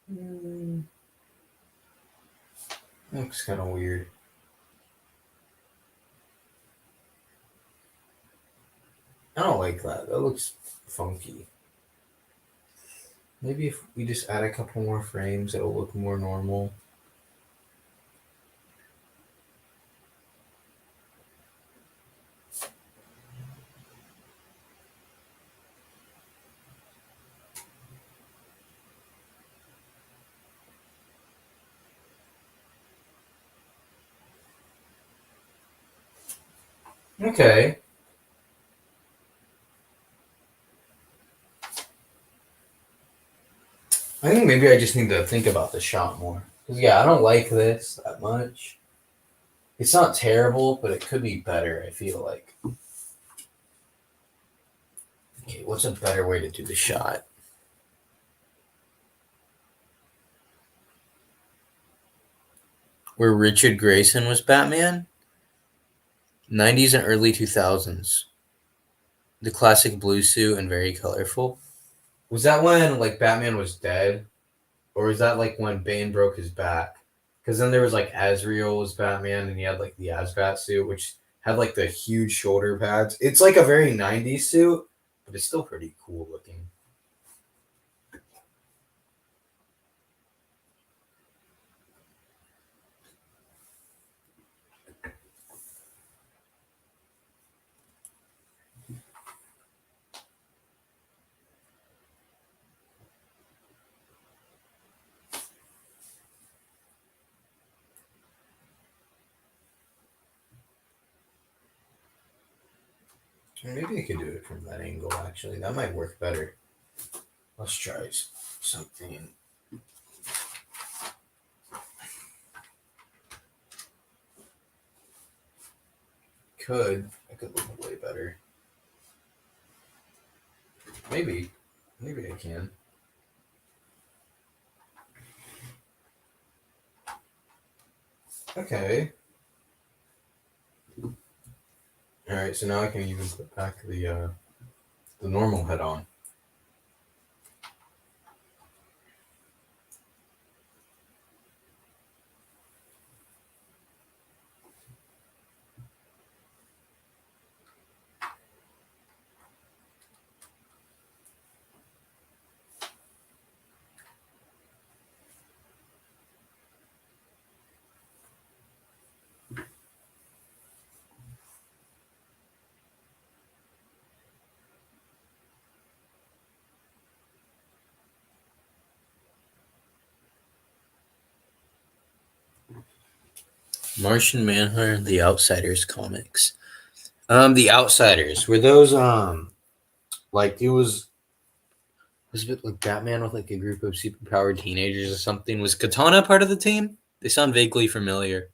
Mm, looks kind of weird. I don't like that. That looks funky. Maybe if we just add a couple more frames, it'll look more normal. Okay. I think maybe I just need to think about the shot more. Because, yeah, I don't like this that much. It's not terrible, but it could be better, I feel like. Okay, what's a better way to do the shot? Where Richard Grayson was Batman? 90s and early 2000s. The classic blue suit and very colorful. Was that when, like, Batman was dead? Or was that, like, when Bane broke his back? Because then there was, like, Azrael was Batman, and he had, like, the Asbat suit, which had, like, the huge shoulder pads. It's, like, a very 90s suit, but it's still pretty cool looking. Maybe I could do it from that angle, actually. That might work better. Let's try something. I could look way better. Maybe. Maybe I can. Okay. right, so now I can even put back the normal head on. Martian Manhunter, The Outsiders comics. The Outsiders were those like it was a bit like Batman with like a group of superpowered teenagers or something. Was Katana part of the team? They sound vaguely familiar.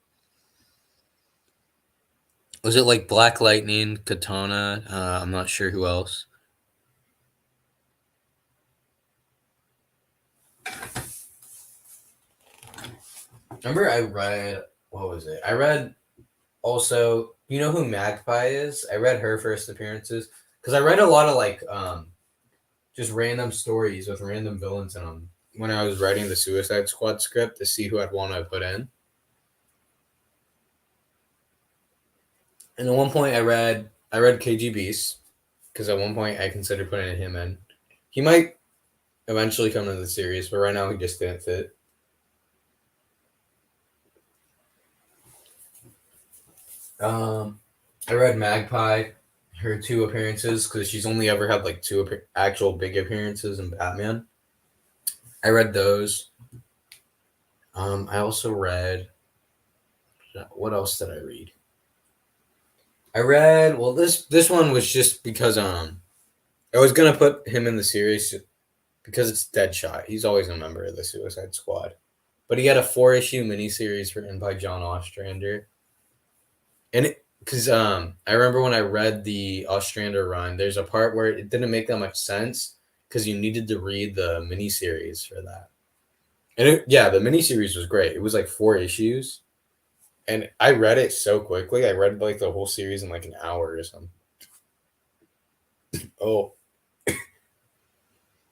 Was it like Black Lightning, Katana? I'm not sure who else. Remember, I read what was it? I read also. You know who Magpie is? I read her first appearances because I read a lot of like just random stories with random villains in them when I was writing the Suicide Squad script to see who I'd want to put in. And at one point, I read KGB's because at one point I considered putting him in. He might eventually come into the series, but right now he just didn't fit. I read Magpie, her two appearances because she's only ever had like two actual big appearances in Batman. I read those. I also read. What else did I read? I read. Well, this one was just because I was gonna put him in the series because it's Deadshot. He's always a member of the Suicide Squad, but he had a 4-issue miniseries written by John Ostrander, and because I remember when I read the Ostrander run, there's a part where it didn't make that much sense because you needed to read the miniseries for that. And yeah, the miniseries was great. It was like 4 issues, and I read it so quickly. I read like the whole series in like an hour or something. Oh,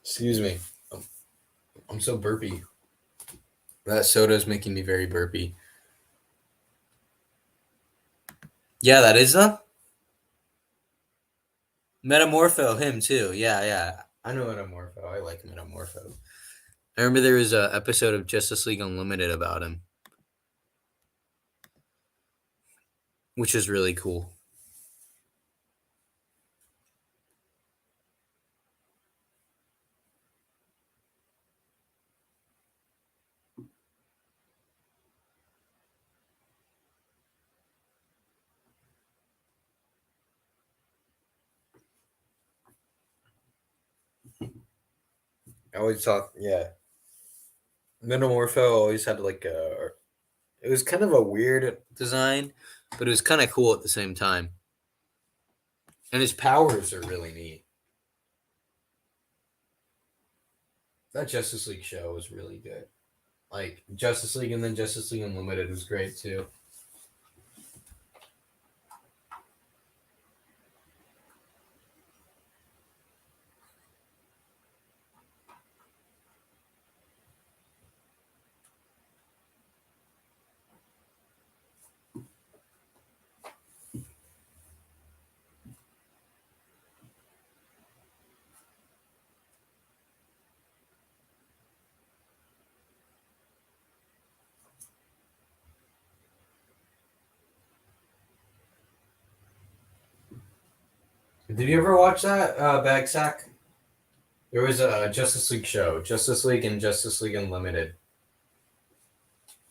excuse me. I'm so burpy. That soda is making me very burpy. Yeah, that is them. Metamorpho, him too. Yeah, yeah. I know Metamorpho. I like Metamorpho. I remember there was a episode of Justice League Unlimited about him, which is really cool. I always thought, yeah, Metamorpho always had like a. It was kind of a weird design, but it was kind of cool at the same time. And his powers are really neat. That Justice League show was really good. Like Justice League and then Justice League Unlimited was great too. Did you ever watch that Bag Sack? There was a Justice League show, Justice League and Justice League Unlimited,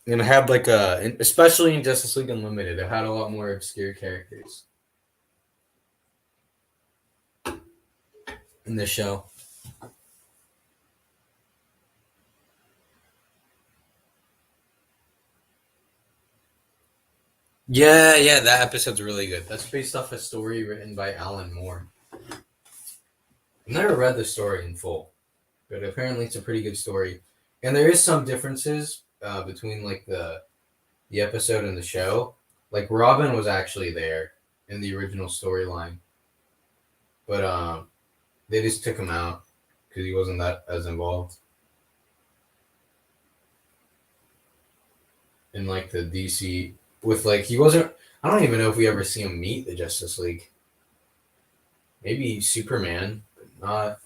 and it had like especially in Justice League Unlimited, it had a lot more obscure characters in the show. Yeah, yeah, that episode's really good. That's based off a story written by Alan Moore. I've never read the story in full, but apparently it's a pretty good story. And there is some differences between like the episode and the show. Like Robin was actually there, in the original storyline, but they just took him out because he wasn't that as involved in like the DC with like he wasn't. I don't even know if we ever see him meet the Justice League. Maybe Superman, but not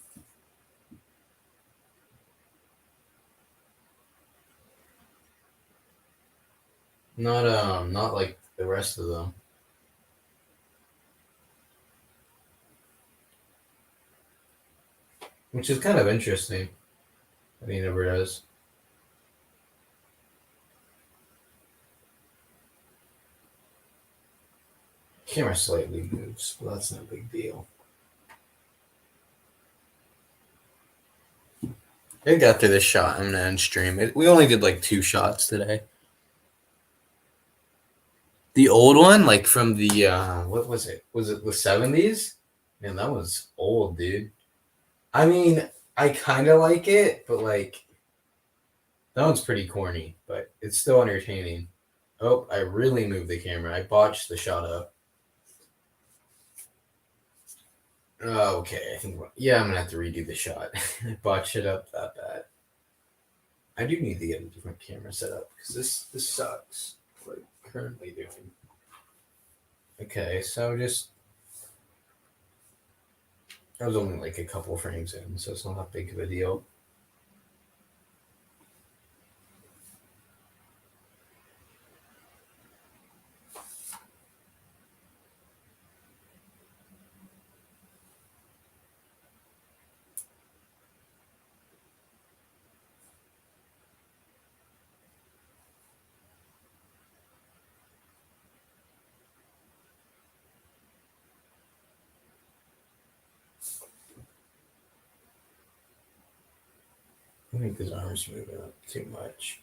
like the rest of them. Which is kind of interesting that he never does. Camera slightly moves, but that's no big deal. It got through this shot. I'm gonna end stream. We only did like 2 shots today. The old one, like from the what was it? Was it the 70s? Man, that was old, dude. I mean, I kind of like it, but like that one's pretty corny, but it's still entertaining. Oh, I really moved the camera. I botched the shot up. Oh, okay, I think yeah, I'm gonna have to redo the shot. I botched it up that bad. I do need to get a different camera set up because this sucks. What I'm currently doing. Okay, so just I was only like a couple frames in, so it's not that big of a deal. I think his arm's moving up too much.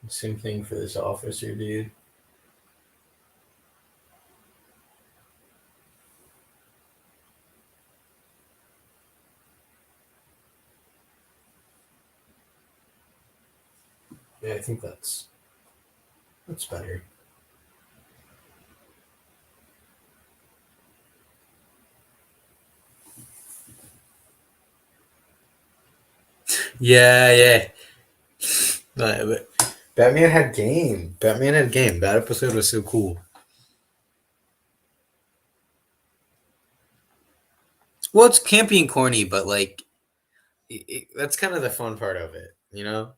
Same thing for this officer, dude. Yeah, I think that's better. Yeah, yeah. But Batman had game. Batman had game. That episode was so cool. Well, it's campy and corny, but like that's kind of the fun part of it, you know.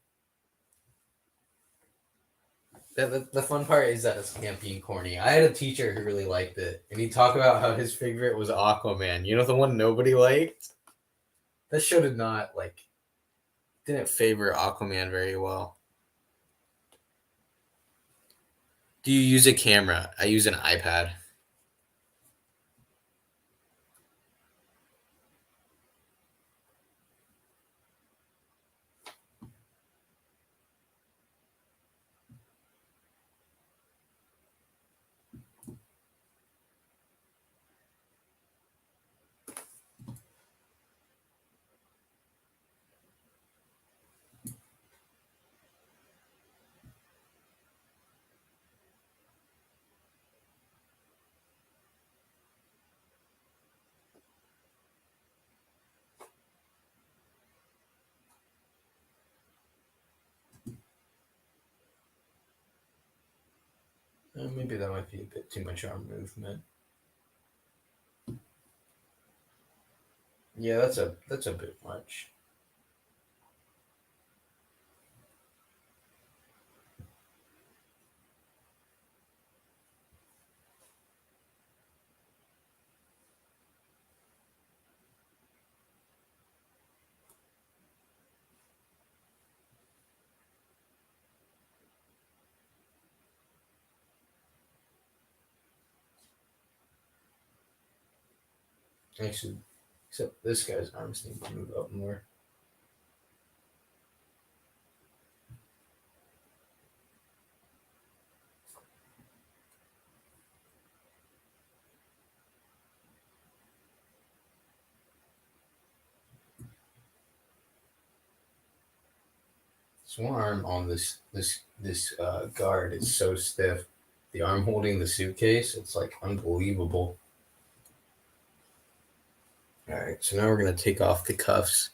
The fun part is that it's campy and corny. I had a teacher who really liked it, and he talked about how his favorite was Aquaman. You know, the one nobody liked. That show did not like didn't favor Aquaman very well. Do you use a camera? I use an iPad. Maybe that might be a bit too much arm movement. Yeah, that's a bit much. Actually, except this guy's arms need to move up more. This one arm on this guard is so stiff. The arm holding the suitcase, it's like unbelievable. All right, so now we're gonna take off the cuffs.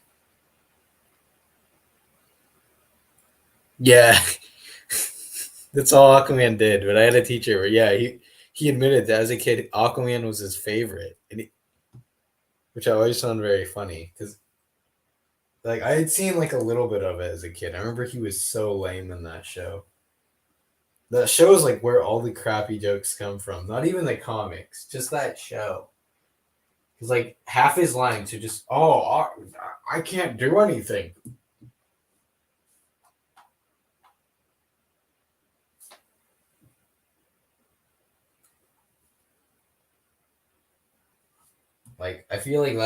Yeah, that's all Aquaman did. But I had a teacher where, yeah, he admitted that as a kid, Aquaman was his favorite, which I always found very funny because like I had seen like a little bit of it as a kid. I remember he was so lame in that show. That show is like where all the crappy jokes come from. Not even the comics, just that show. Because like half his lines are just, oh, I can't do anything. Like I feel like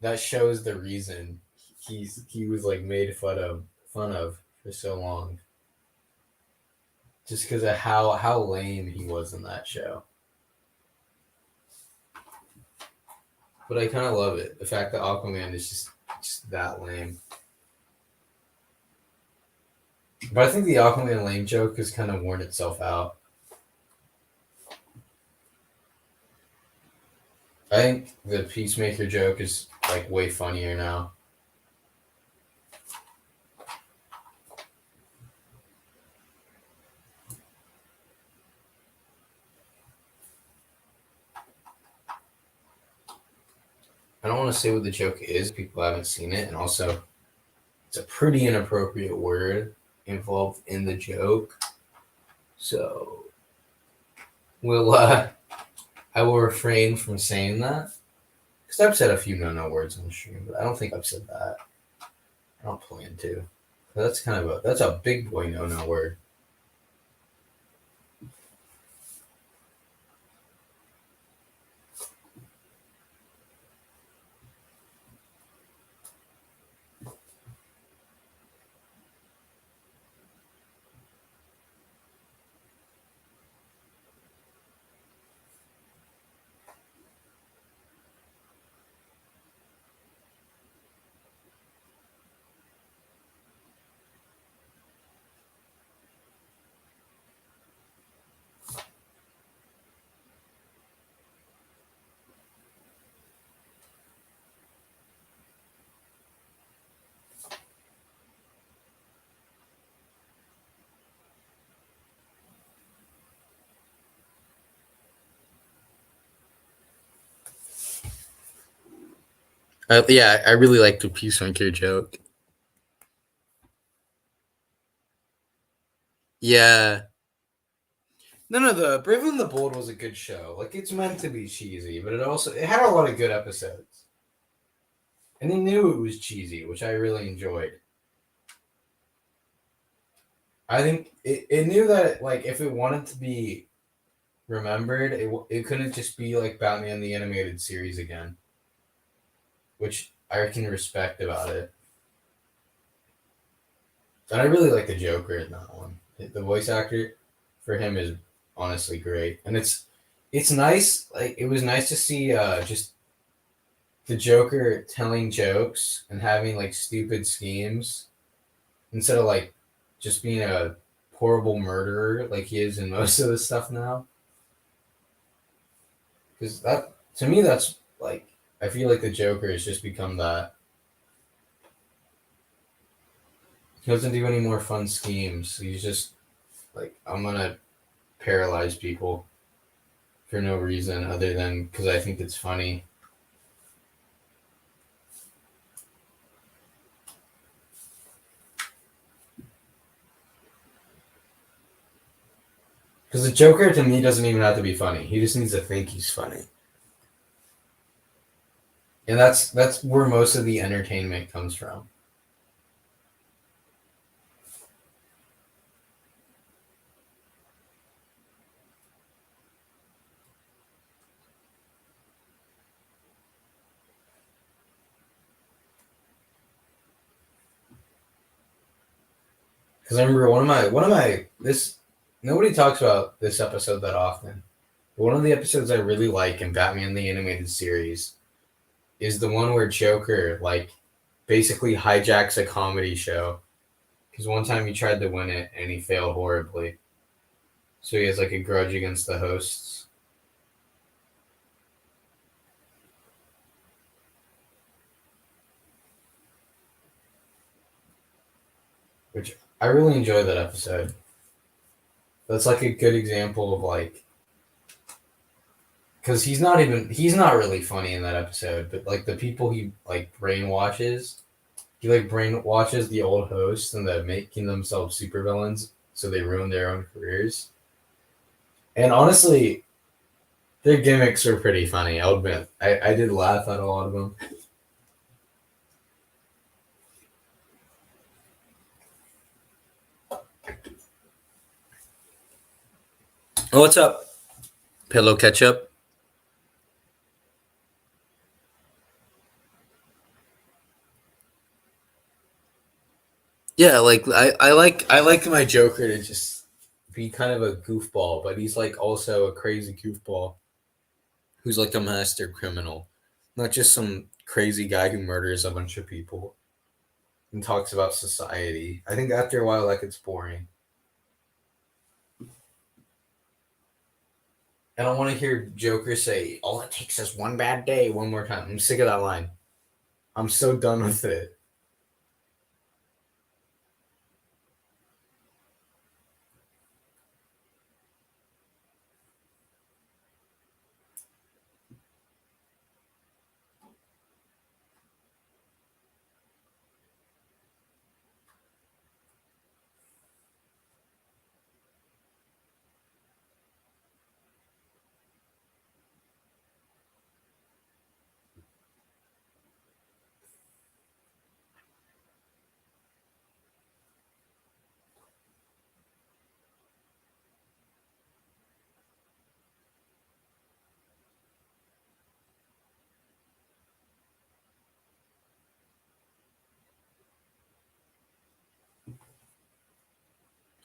that shows the reason he was like made fun of for so long. Just because of how lame he was in that show. But I kind of love it. The fact that Aquaman is just that lame. But I think the Aquaman lame joke has kind of worn itself out. I think the Peacemaker joke is like way funnier now. I don't want to say what the joke is. People haven't seen it, and also it's a pretty inappropriate word involved in the joke. So we'll I will refrain from saying that because I've said a few no words on the stream, but I don't think I've said that. I don't plan to. That's a big boy no word. Yeah, I really like the Peacemaker joke. Yeah. No, the Brave and the Bold was a good show. Like it's meant to be cheesy, but it had a lot of good episodes. And they knew it was cheesy, which I really enjoyed. I think it knew that like if it wanted to be remembered, it couldn't just be like Batman the Animated Series again, which I can respect about it. And I really like the Joker in that one. The voice actor for him is honestly great, and it's nice. Like it was nice to see just the Joker telling jokes and having like stupid schemes instead of like just being a horrible murderer like he is in most of the stuff now. Because that to me that's like I feel like the Joker has just become that. He doesn't do any more fun schemes. He's just like I'm gonna paralyze people for no reason other than because I think it's funny. Because the Joker to me doesn't even have to be funny. He just needs to think he's funny. And that's where most of the entertainment comes from. Because I remember one of my this nobody talks about this episode that often. But one of the episodes I really like in Batman the Animated Series is the one where Joker like basically hijacks a comedy show because one time he tried to win it and he failed horribly. So he has like a grudge against the hosts. Which I really enjoy that episode. That's like a good example of like, because he's not really funny in that episode, but like the people he like brainwashes, he like brainwashes the old hosts and they're making themselves supervillains so they ruin their own careers. And honestly, their gimmicks are pretty funny. I'll admit, I did laugh at a lot of them. Oh, what's up? Pillow ketchup. Yeah, like I like my Joker to just be kind of a goofball, but he's like also a crazy goofball who's like a master criminal, not just some crazy guy who murders a bunch of people and talks about society. I think after a while that gets boring. I don't want to hear Joker say, "All it takes is one bad day," one more time. I'm sick of that line. I'm so done with it.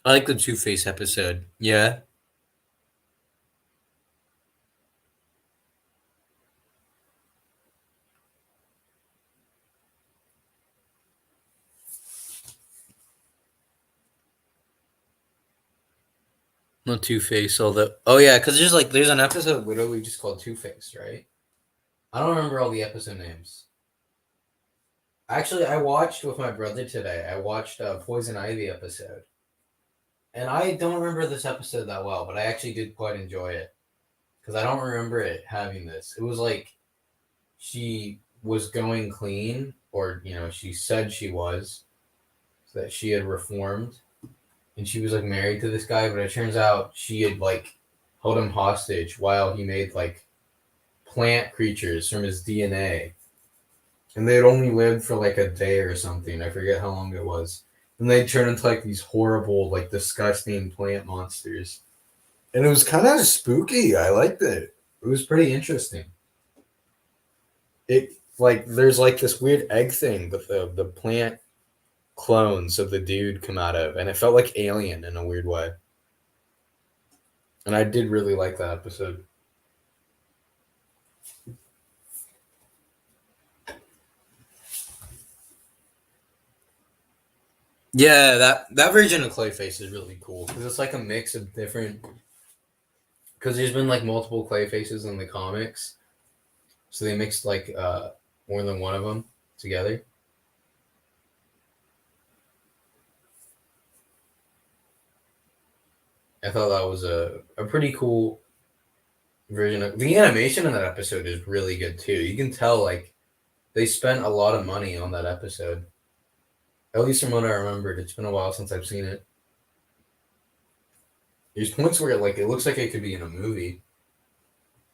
I like the Two Face episode. Yeah, no Two Face. Although, oh yeah, because there's an episode literally just called Two Face, right? I don't remember all the episode names. Actually, I watched with my brother today. I watched a Poison Ivy episode, and I don't remember this episode that well, but I actually did quite enjoy it because I don't remember it having this. It was like she was going clean, or she said she was, so that she had reformed, and she was like married to this guy, but it turns out she had like held him hostage while he made like plant creatures from his DNA, and they had only lived for like a day or something. I forget how long it was. And they turned into like these horrible, like disgusting plant monsters. And it was kind of spooky. I liked it. It was pretty interesting. It like there's like this weird egg thing that the plant clones of the dude come out of, and it felt like Alien in a weird way. And I did really like that episode. Yeah, that version of Clayface is really cool because it's like a mix of different. Because there's been like multiple Clayfaces in the comics, so they mixed like more than one of them together. I thought that was a pretty cool version of the animation in that episode is really good too. You can tell like they spent a lot of money on that episode. At least from what I remembered, it's been a while since I've seen it. There's points where like it looks like it could be in a movie.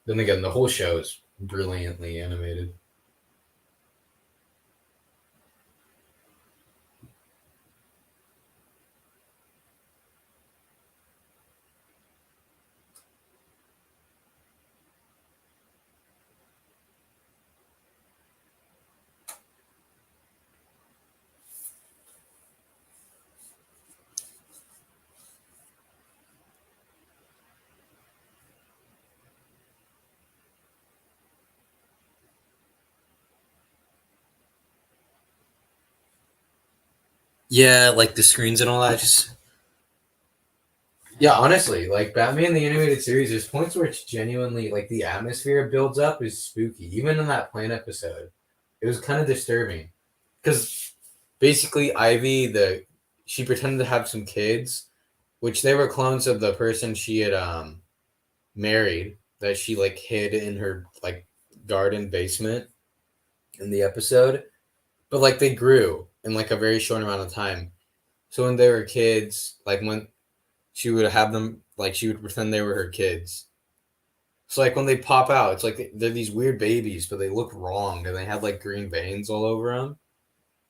Then again, the whole show is brilliantly animated. Yeah, like the screens and all that. Just yeah, honestly, like Batman the animated series, there's points where it's genuinely like the atmosphere it builds up is spooky. Even in that plane episode, it was kind of disturbing because basically Ivy, the she pretended to have some kids, which they were clones of the person she had married that she like hid in her like garden basement in the episode. But like they grew in like a very short amount of time. So when they were kids, like when she would have them, like she would pretend they were her kids. So like when they pop out, it's like they're these weird babies, but they look wrong and they have like green veins all over them,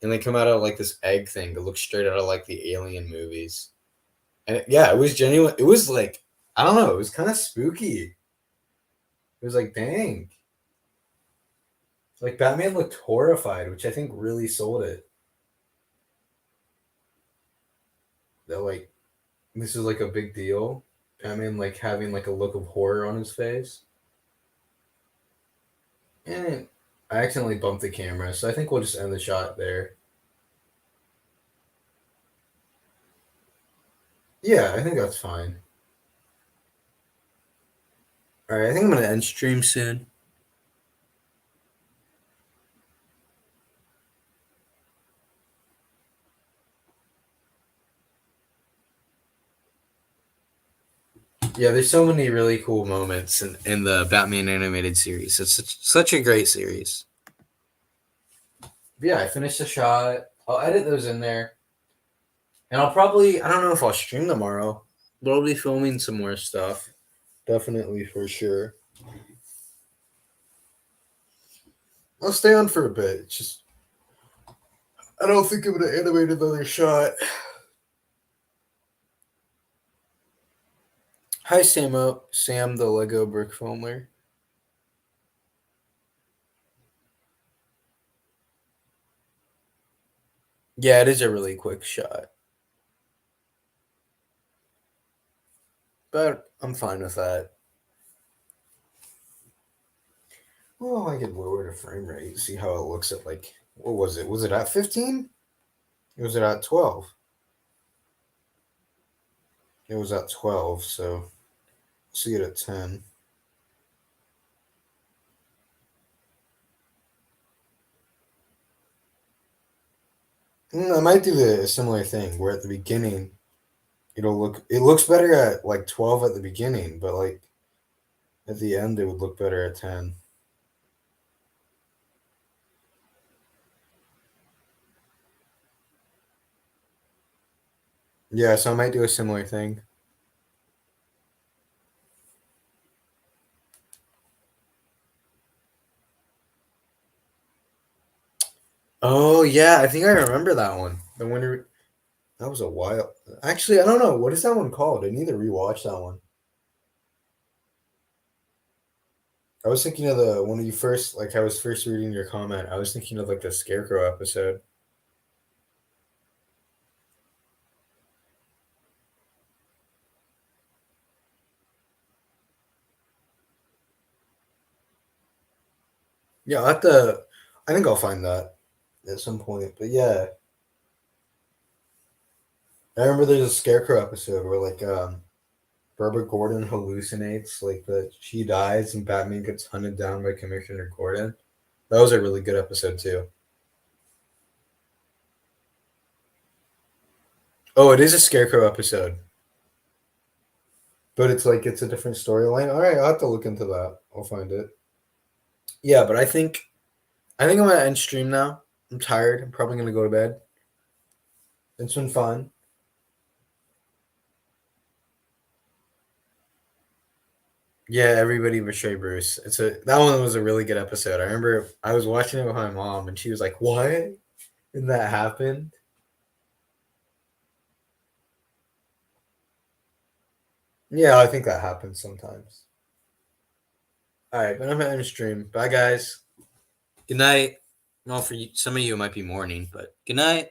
and they come out of like this egg thing that looks straight out of like the Alien movies. And yeah, it was genuine. It was like I don't know, it was kind of spooky. It was like dang, like Batman looked horrified, which I think really sold it. That like this is like a big deal. Batman like having like a look of horror on his face. And I accidentally bumped the camera, so I think we'll just end the shot there. Yeah, I think that's fine. All right, I think I'm gonna end stream soon. Yeah, there's so many really cool moments in the Batman animated series. It's such a great series. But yeah, I finished the shot. I'll edit those in there, and I'll probably I don't know if I'll stream tomorrow, but I'll be filming some more stuff. Definitely for sure. I'll stay on for a bit. It's just I don't think I'm gonna animate another shot. Hi, Samo. Sam, the Lego brick filmer. Yeah, it is a really quick shot, but I'm fine with that. Well, I could lower the frame rate, see how it looks at like what was it? Was it at 15? It was at 12. It was at 12, so see it at 10. I might do a similar thing where at the beginning it looks better at like 12 at the beginning, but like at the end it would look better at 10. Yeah, so I might do a similar thing. Oh yeah, I think I remember that one. The winter that was a while. Actually, I don't know. What is that one called? I need to rewatch that one. I was thinking of the when you first like I was first reading your comment. I was thinking of like the Scarecrow episode. Yeah, I'll have to. I think I'll find that at some point. But yeah, I remember there's a Scarecrow episode where like Barbara Gordon hallucinates like that she dies and Batman gets hunted down by Commissioner Gordon. That was a really good episode too. Oh, it is a Scarecrow episode, but it's like it's a different storyline. All right, I'll have to look into that. I'll find it. Yeah, but I think I'm gonna end stream now. I'm tired. I'm probably gonna go to bed. It's been fun. Yeah, everybody betray Bruce. It's a that one was a really good episode. I remember I was watching it with my mom and she was like, "What?" And that happened. Yeah, I think that happens sometimes. All right, but I'm gonna end stream. Bye, guys. Good night. Well, for you, some of you, it might be morning, but good night.